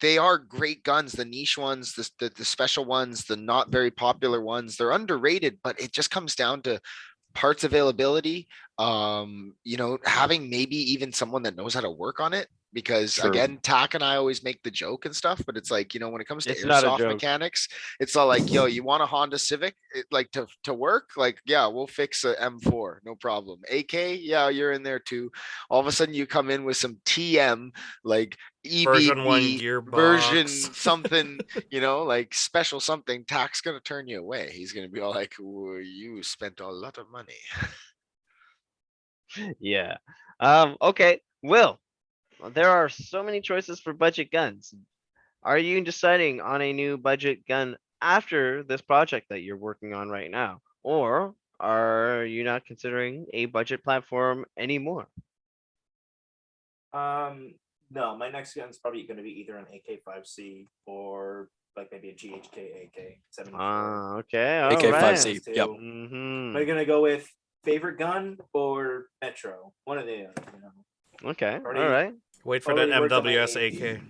They are great guns. The niche ones, the special ones, the not very popular ones. They're underrated, but it just comes down to parts availability. Having maybe even someone that knows how to work on it. Because True. again, Tack and I always make the joke and stuff, but it's like, when it comes to It's not a airsoft joke. mechanics, it's all like, yo, you want a Honda Civic to work? Like, yeah, we'll fix a M4, no problem. AK, yeah, you're in there too. All of a sudden you come in with some TM, like Version 1 EBB, gearbox. version something, like special something. Tack's gonna turn you away. He's gonna be all like, you spent a lot of money. Yeah. Okay. Will, there are so many choices for budget guns. Are you deciding on a new budget gun after this project that you're working on right now? Or are you not considering a budget platform anymore? No, my next gun's probably going to be either an AK5C or like maybe a GHK AK-74. Okay. All AK-5C. right. Yep. Mhm. Are you gonna go with favorite gun or Metro? One of the other, you know. Okay. Already- All right. Wait for that Already worked on my MWS AP. AK.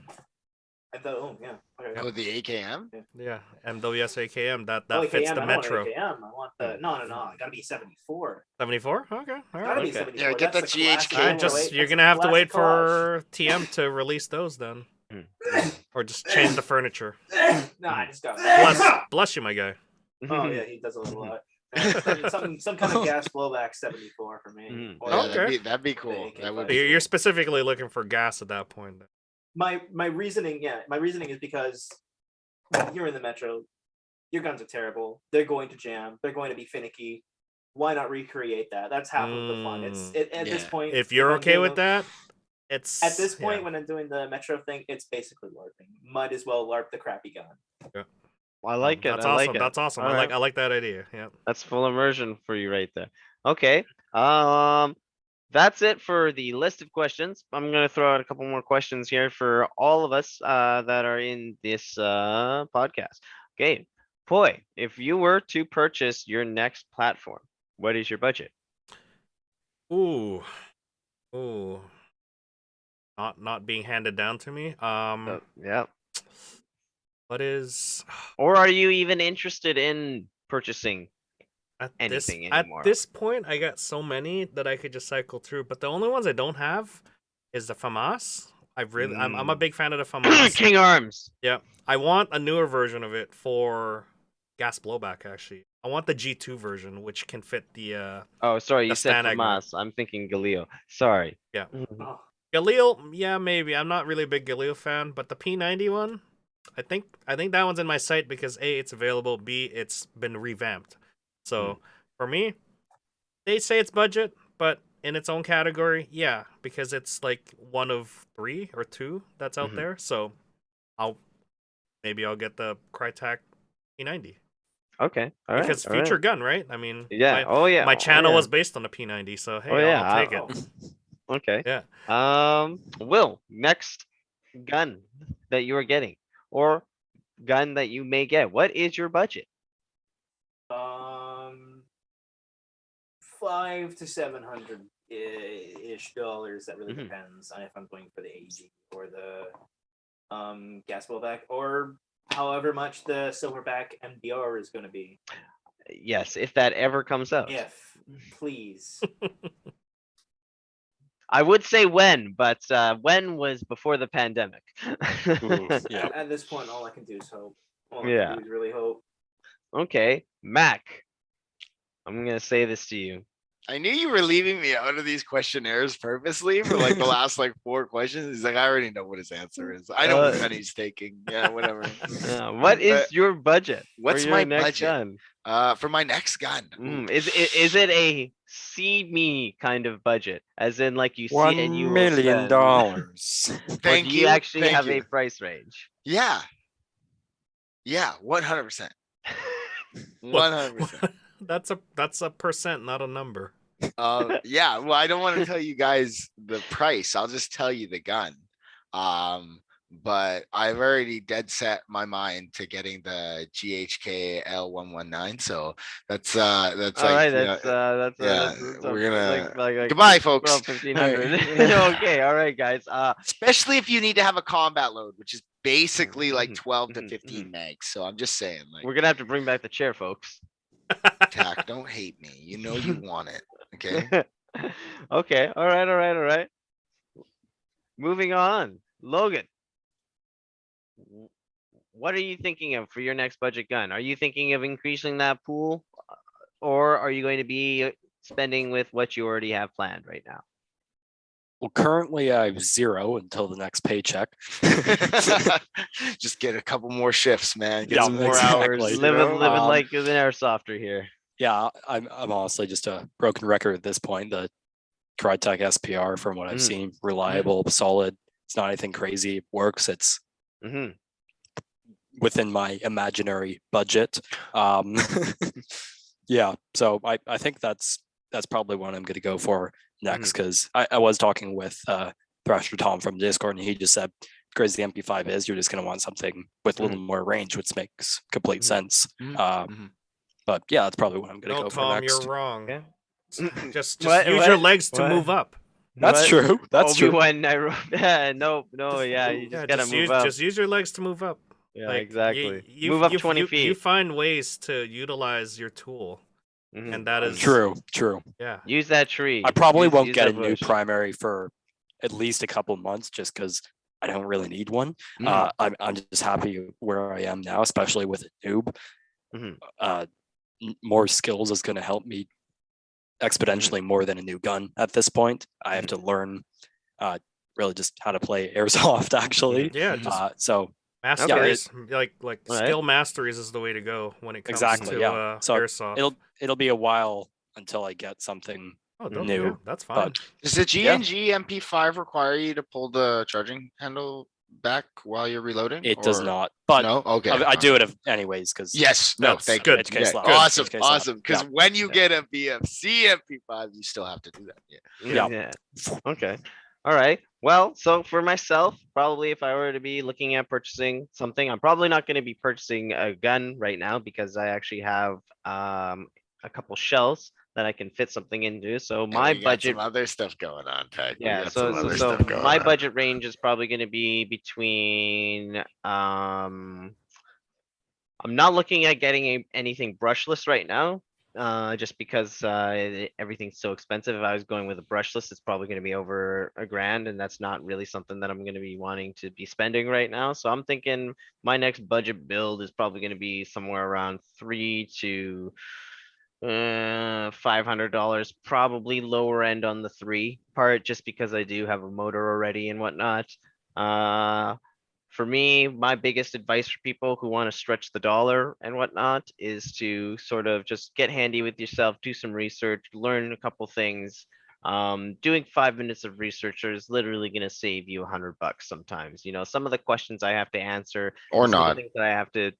I thought, oh yeah, okay. Oh, the AKM? Yeah, MWS AKM. That Oh, fits AKM, the I don't want Metro. AKM. I want the no. It gotta be 74. 74. Okay. All Gotta right. be Okay. 74. Yeah, get That's that the classic GHK. I one. just you're that's gonna a have to wait classic collage. for TM to release those then, Mm. or just change the furniture. No, I just got Bless you, my guy. Oh yeah, he does it a lot. Some kind of gas blowback 74 for me. Mhm. Or Yeah, Okay. that'd be cool. AK-5. That would So be you're cool. specifically looking for gas at that point. Then. my reasoning is because you're in the Metro, your guns are terrible. They're going to jam. They're going to be finicky. Why not recreate that? That's half of the fun. It's at this Yeah. point. If you're I'm okay doing with the- that, it's At this point, yeah. when I'm doing the Metro thing, it's basically LARPing. Might as well LARP the crappy gun. I like it. That's I awesome. like it. That's awesome. All right. I like that idea. Yeah. That's full immersion for you right there. Okay. That's it for the list of questions. I'm gonna throw out a couple more questions here for all of us that are in this podcast. Okay, Poi, if you were to purchase your next platform, what is your budget? Ooh. Not being handed down to me. Yeah. What is Or are you even interested in purchasing? at Anything at anymore. this point? I got so many that I could just cycle through. But the only ones I don't have is the FAMAS. I'm a big fan of the FAMAS. King Arms. Yeah, I want a newer version of it for gas blowback. Actually, I want the G2 version, which can fit the Oh, sorry, you The said Stanag FAMAS. I'm thinking Galileo. Sorry. Yeah. Mhm. Oh, Galil. Yeah, maybe. I'm not really a big Galil fan, but the P90 one, I think that one's in my sight because A, it's available. B, it's been revamped. So for me, they say it's budget, but in its own category, yeah, because it's like one of 3 or 2 that's out Mhm. there. So I'll get the Crytek P90 Okay. All right. because all right. feature gun, right? I mean, Yeah. Oh yeah. my oh, channel yeah. was based on the P90, so hey, Oh, yeah, I'll take oh. it. Okay. Yeah. Will, next gun that you are getting or gun that you may get, what is your budget? $500 to $700 ish dollars. That really Mhm. depends on if I'm going for the AG or the gas blowback, or however much the silverback MDR is going to be. Yes, if that ever comes out. If please. I would say when, but when was before the pandemic. Ooh, yeah. At this point, all I can do is hope. All I Yeah. can do is really hope. Okay, Mac, I'm gonna say this to you. I knew you were leaving me out of these questionnaires purposely for like the last like 4 questions. He's like, I already know what his answer is. I know what gun he's taking. Yeah, whatever. What is your budget? What's for your my next budget? gun? For my next gun. Is it a see me kind of budget, as in like you see it and you $1 will million. spend? Or Thank do you actually thank have you. a price range? Yeah. Yeah, 100%. 100%. That's a percent, not a number. Yeah, well, I don't want to tell you guys the price. I'll just tell you the gun. But I've already dead set my mind to getting the GHK L119. So that's All like, right, you know, we're gonna like goodbye, folks. 1500. Okay, all right, guys. Especially if you need to have a combat load, which is basically like Mhm, 12 to mhm, 15 mags. So I'm just saying, like, we're gonna have to bring back the chair, folks. Tack, don't hate me. You know you want it. Okay. Okay, all right. Moving on, Logan. What are you thinking of for your next budget gun? Are you thinking of increasing that pool, or are you going to be spending with what you already have planned right now? Well, currently I have 0 until the next paycheck. Just get a couple more shifts, man. Get Yeah, some more exactly. hours. you Living know? like an airsofter here. Yeah, I'm honestly just a broken record at this point. The Crytek SPR, from what I've Mhm. seen, reliable, solid. It's not anything crazy. It works. It's hmm within my imaginary budget. Yeah, so I think that's probably what I'm going to go for next, because I was talking with Thrasher Tom from Discord, and he just said crazy the MP5 is, you're just going to want something with a little more range, which makes complete sense. But yeah, that's probably what I'm going to No, go for Tom, next. you're wrong. Yeah. Just What- use your what- legs to what? move up. That's true. That's true. Obi-Wan, no, yeah, you just gotta move up. Just use your legs to move up. Yeah, Like, exactly. Move up 20 feet. You find ways to utilize your tool, and that is True. Yeah. Use that tree. I probably won't use get a that new bush. primary for at least a couple months, just because I don't really need one. I'm just happy where I am now, especially with a noob. More skills is going to help me exponentially more than a new gun at this point. I have to learn really just how to play Airsoft, actually. Yeah, just so masteries, like Right. skill masteries is the way to go when it comes Exactly, to yeah. So Airsoft. it'll be a while until I get something new. Yeah, that's fine. But Does the G&G MP5 require you to pull the charging handle back while you're reloading? it does or- not. But No? Okay. I do it anyways because Yes. No, That's thank good. you. edge case Yeah, level. good. Awesome. Edge case level. Awesome. Because Yeah. when you get a BFC MP5, you still have to do that. Yeah. Yeah. Okay. All right. Well, so for myself, probably if I were to be looking at purchasing something, I'm probably not going to be purchasing a gun right now because I actually have a couple shells that I can fit something into. So And my we got budget, some other stuff going on, Tech. We yeah. got So some other so stuff going my on. budget range is probably going to be between I'm not looking at getting anything brushless right now, just because everything's so expensive. If I was going with a brushless, it's probably going to be over $1,000, and that's not really something that I'm going to be wanting to be spending right now. So I'm thinking my next budget build is probably going to be somewhere around $300 to $500, probably lower end on the 3 part, just because I do have a motor already and whatnot. For me, my biggest advice for people who want to stretch the dollar and whatnot is to sort of just get handy with yourself, do some research, learn a couple things. Doing 5 minutes of research is literally going to save you $100 sometimes. You know, some of the questions I have to answer, Or some of the not. things that I have to,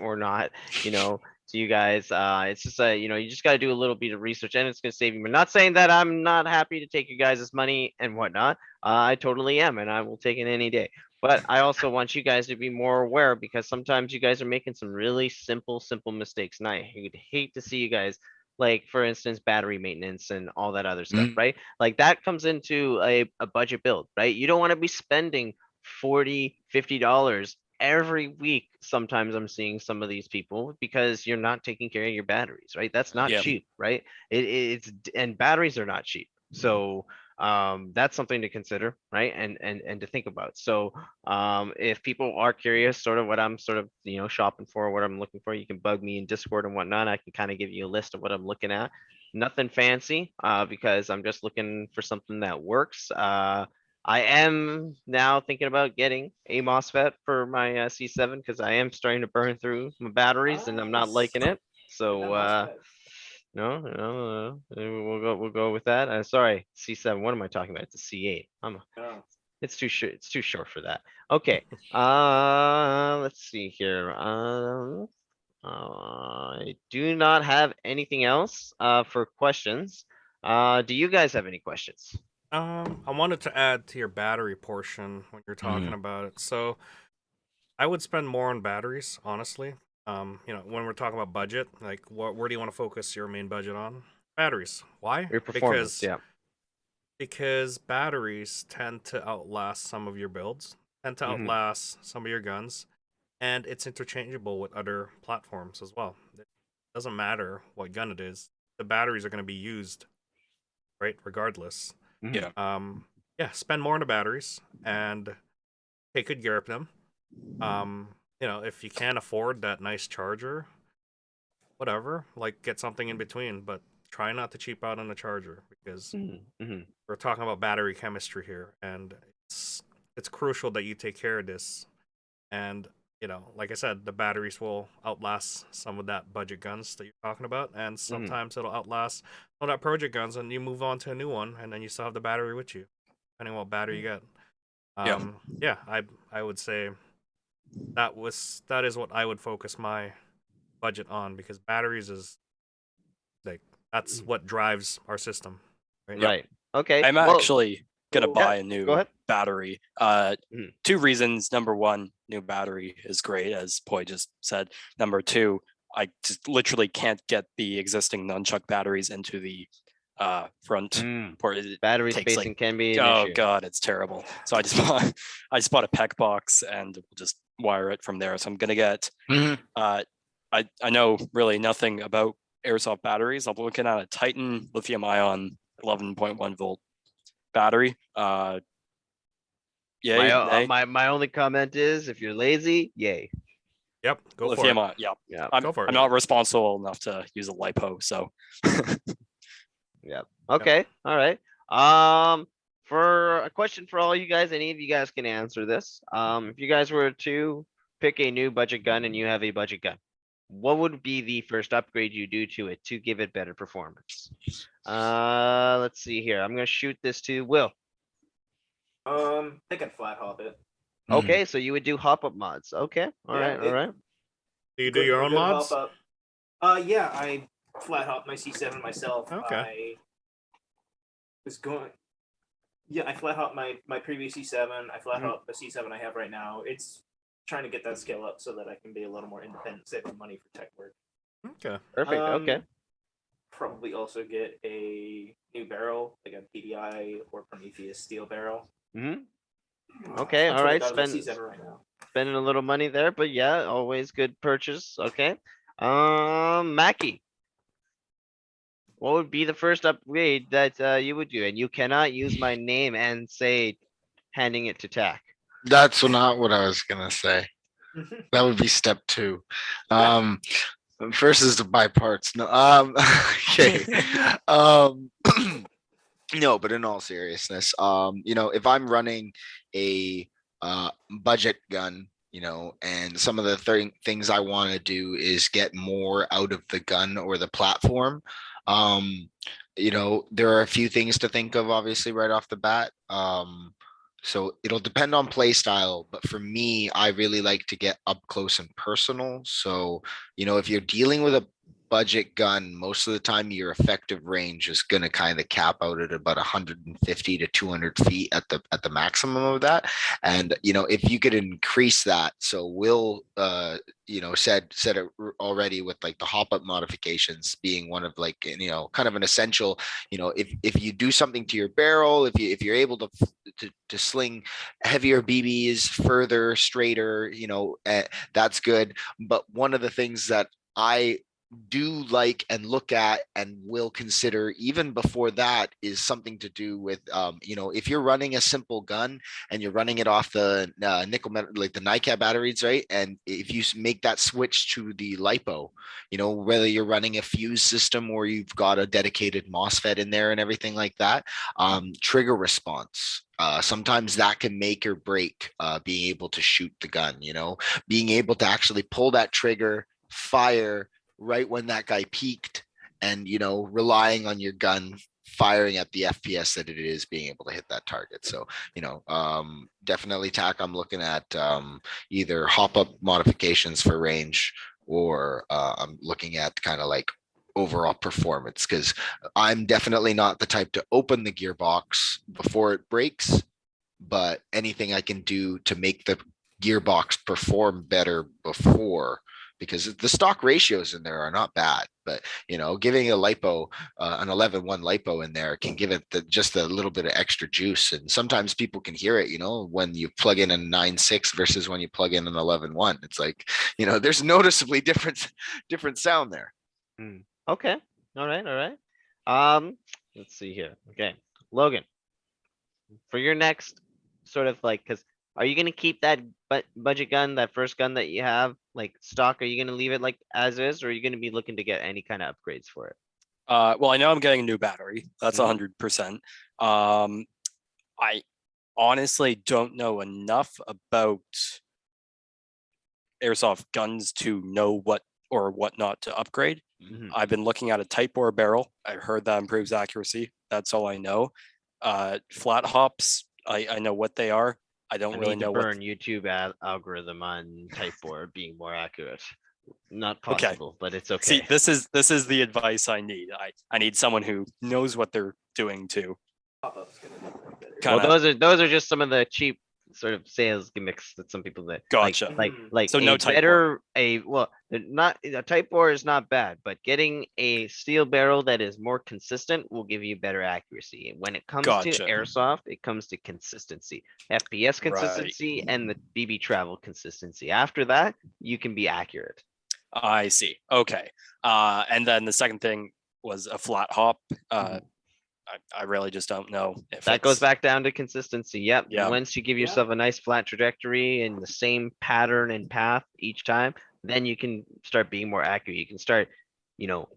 or not, you know, to you guys. It's just you know, you just got to do a little bit of research, and it's going to save you. I'm not saying that I'm not happy to take you guys' money and whatnot. I totally am, and I will take it any day. But I also want you guys to be more aware, because sometimes you guys are making some really simple mistakes, and I would hate to see you guys, like for instance, battery maintenance and all that other stuff, right? Like that comes into a budget build, right? You don't want to be spending $40, $50 every week. Sometimes I'm seeing some of these people because you're not taking care of your batteries, right? That's not Yeah. cheap, right? It's and batteries are not cheap. So that's something to consider, right? And to think about. So if people are curious sort of what I'm sort of, you know, shopping for, what I'm looking for, you can bug me in Discord and whatnot. I can kind of give you a list of what I'm looking at. Nothing fancy, because I'm just looking for something that works. I am now thinking about getting a MOSFET for my C7, because I am starting to burn through my batteries and I'm not Nice. liking it. Get that So MOSFET. no, we'll go with that. Sorry, C7. What am I talking about? It's a C8. Oh. It's too short. It's too short for that. Okay. Let's see here. I do not have anything else for questions. Do you guys have any questions? I wanted to add to your battery portion when you're talking about it. So I would spend more on batteries, honestly. You know, when we're talking about budget, like where do you want to focus your main budget on? Batteries. Why? Your performance, yeah. Because batteries tend to outlast some of your builds, tend to outlast some of your guns, and it's interchangeable with other platforms as well. It doesn't matter what gun it is, the batteries are going to be used, right? Regardless. Yeah. Yeah, spend more on the batteries and take good care of them. You know, if you can't afford that nice charger, whatever, like get something in between, but try not to cheap out on the charger, because we're talking about battery chemistry here, and it's crucial that you take care of this. And you know, like I said, the batteries will outlast some of that budget guns that you're talking about, and sometimes it'll outlast some of that project guns, and you move on to a new one, and then you still have the battery with you, depending on what battery you get. Yeah, I would say that is what I would focus my budget on, because batteries is like that's what drives our system. Right. Okay. I'm well, actually gonna buy a new go ahead. battery. Two reasons. Number one, new battery is great, as Poi just said. Number two, I just literally can't get the existing nunchuck batteries into the front port. It Battery takes, spacing can be an oh issue. god, it's terrible. So I just bought a PEC box and we'll just wire it from there. So I'm gonna get I know really nothing about airsoft batteries. I'm looking at a Titan lithium ion 11.1 volt battery. Yay, nay? My only comment is, if you're lazy, yay. Yep, go for lithium it. ion, yeah. Yeah. Go for it. I'm not responsible enough to use a lipo, so Yeah. Okay. All right. For a question for all you guys, any of you guys can answer this. If you guys were to pick a new budget gun and you have a budget gun, what would be the first upgrade you do to it to give it better performance? Let's see here. I'm gonna shoot this to Will. I think I'd flat hop it. Okay, so you would do hop up mods. Okay. All Yeah, right. All right. Do you do your own Good mods? hop yeah, I flat hop my C7 myself. Okay. I was going. Yeah, I flat hop my previous C7. I flat hop the C7 I have right now. It's trying to get that scale up so that I can be a little more independent, saving money for tech work. Okay. Perfect. Okay. Probably also get a new barrel, like a PDI or Prometheus steel barrel. Okay. That's All what I right. got with C7 right now. Spending a little money there, but yeah, always good purchase. Okay. Mackie, what would be the first upgrade that you would do? And you cannot use my name and say handing it to TAC. That's not what I was gonna say. That would be step 2. First is to buy parts. No, okay. No, but in all seriousness, if I'm running a budget gun, and some of the things I want to do is get more out of the gun or the platform. There are a few things to think of, obviously, right off the bat. So it'll depend on play style, but for me, I really like to get up close and personal. So, if you're dealing with a budget gun, most of the time your effective range is going to kind of cap out at about 150 to 200 feet at the maximum of that. And if you could increase that, so Will said it already, with like the hop up modifications being one of, like, kind of an essential. If you do something to your barrel, if you're able to sling heavier BBs further, straighter, that's good. But one of the things that I do like and look at and will consider even before that is something to do with if you're running a simple gun and you're running it off the nickel metal, like the NiCad batteries, right? And if you make that switch to the lipo, whether you're running a fuse system or you've got a dedicated MOSFET in there and everything like that, trigger response, sometimes that can make or break being able to shoot the gun. Being able to actually pull that trigger, fire right when that guy peaked, and relying on your gun firing at the FPS that it is, being able to hit that target. So definitely TAC, I'm looking at either hop up modifications for range, or I'm looking at kind of like overall performance, because I'm definitely not the type to open the gearbox before it breaks, but anything I can do to make the gearbox perform better before, because the stock ratios in there are not bad, but giving a lipo, an 11.1 lipo in there can give it just a little bit of extra juice. And sometimes people can hear it, when you plug in a 9.6 versus when you plug in an 11.1, it's like, there's noticeably different sound there. Okay. All right. Let's see here. Okay. Logan, for your next sort of like, because are you going to keep that budget gun, that first gun that you have, like stock? Are you going to leave it like as is, or are you going to be looking to get any kind of upgrades for it? Well, I know I'm getting a new battery. That's 100%. I honestly don't know enough about airsoft guns to know what or what not to upgrade. I've been looking at a tight bore barrel. I heard that improves accuracy. That's all I know. Flat hops, I know what they are. I don't really know burn YouTube algorithm on type board being more accurate. Not possible, but it's okay. See, this is the advice I need. I need someone who knows what they're doing too. Pop-up's gonna be better. kind Well, of those are just some of the cheap sort of sales gimmicks that some people that Gotcha. like So a no Type better not a Type bore is not bad, but getting a steel barrel that is more consistent will give you better accuracy. When it comes to Gotcha. airsoft, it comes to consistency, FPS consistency, and the BB travel consistency. After that, you can be accurate. I see. Okay. And then the second thing was a flat hop. I really just don't know if That goes it's- back down to consistency. Yep. Yeah. Once you give yourself a nice flat trajectory and the same pattern and path each time, then you can start being more accurate. You can start,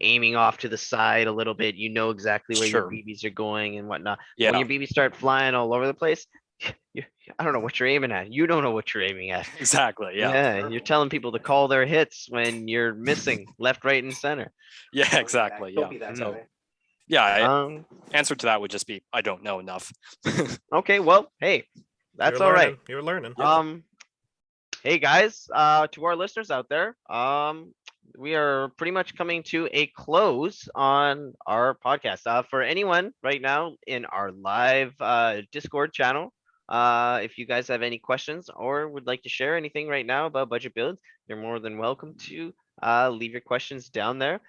aiming off to the side a little bit. You know exactly where your Sure. BBs are going and whatnot. Yeah. When your BBs start flying all over the place, I don't know what you're aiming at. You don't know what you're aiming at. Exactly. Yeah. Yeah, you're telling people to call their hits when you're missing left, right, and center. Yeah. Exactly. Yeah. Don't be that So- way. Yeah. Answer to that would just be I don't know enough. Okay, well, hey, that's You're all right. learning. You're learning. Hey guys, to our listeners out there, we are pretty much coming to a close on our podcast. For anyone right now in our live Discord channel, if you guys have any questions or would like to share anything right now about budget builds, you're more than welcome to leave your questions down there.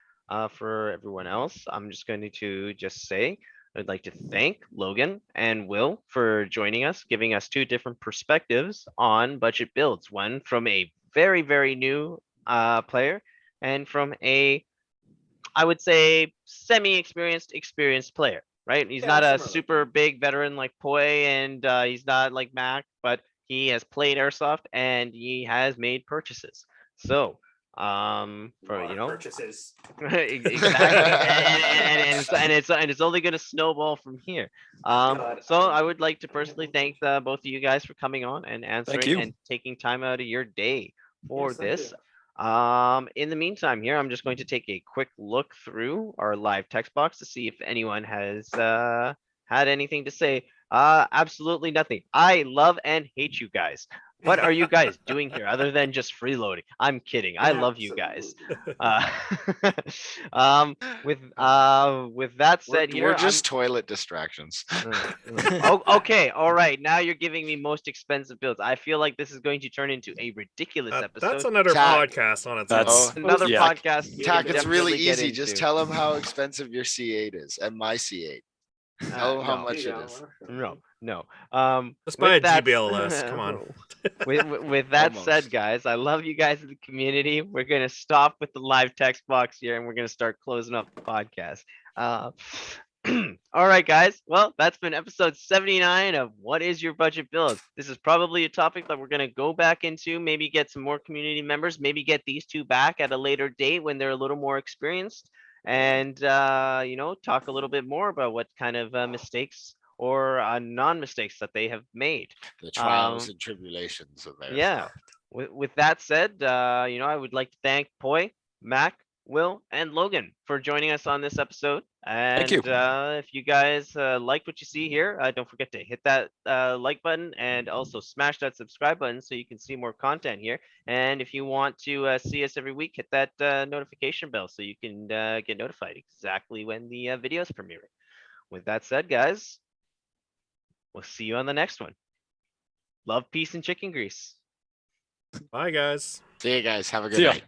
For everyone else, I'm just going to just say I'd like to thank Logan and Will for joining us, giving us two different perspectives on budget builds. One from a very, very new player, and from a, I would say, experienced player, right? He's Yeah, not a similar. super big veteran like Poi, and he's not like Mac, but he has played Airsoft and he has made purchases. So, for Purchases. exactly, and it's only going to snowball from here. God. So I would like to personally thank both of you guys for coming on and answering you. and taking time out of your day for Yes, thank this. you. In the meantime, here I'm just going to take a quick look through our live text box to see if anyone has had anything to say. Absolutely nothing. I love and hate you guys. What are you guys doing here other than just freeloading? I'm kidding. I love you guys. With that said, We're here just toilet distractions. okay, all right. Now you're giving me most expensive builds. I feel like this is going to turn into a ridiculous episode. That's another Tack. podcast on its That's- own. Another Yeah. podcast. we Tack, can it's really definitely get easy. Just into. tell them how expensive your C8 is and my C8. Tell them how No. much it is. No. Just buy a with that- GBLS. Come on. with that Almost. said, guys, I love you guys in the community. We're gonna stop with the live text box here, and we're gonna start closing up the podcast. All right, guys. Well, that's been episode 79 of What is Your Budget Build? This is probably a topic that we're gonna go back into. Maybe get some more community members. Maybe get these two back at a later date when they're a little more experienced, and talk a little bit more about what kind of mistakes or non-mistakes that they have made. The trials and tribulations of airsoft. Yeah. With that said, I would like to thank Poi, Mac, Will, and Logan for joining us on this episode. And Thank you. If you guys liked what you see here, don't forget to hit that like button and also smash that subscribe button so you can see more content here. And if you want to see us every week, hit that notification bell so you can get notified exactly when the videos premiere. With that said, guys, we'll see you on the next one. Love, peace, and chicken grease. Bye, guys. See you guys. Have a good See ya. night.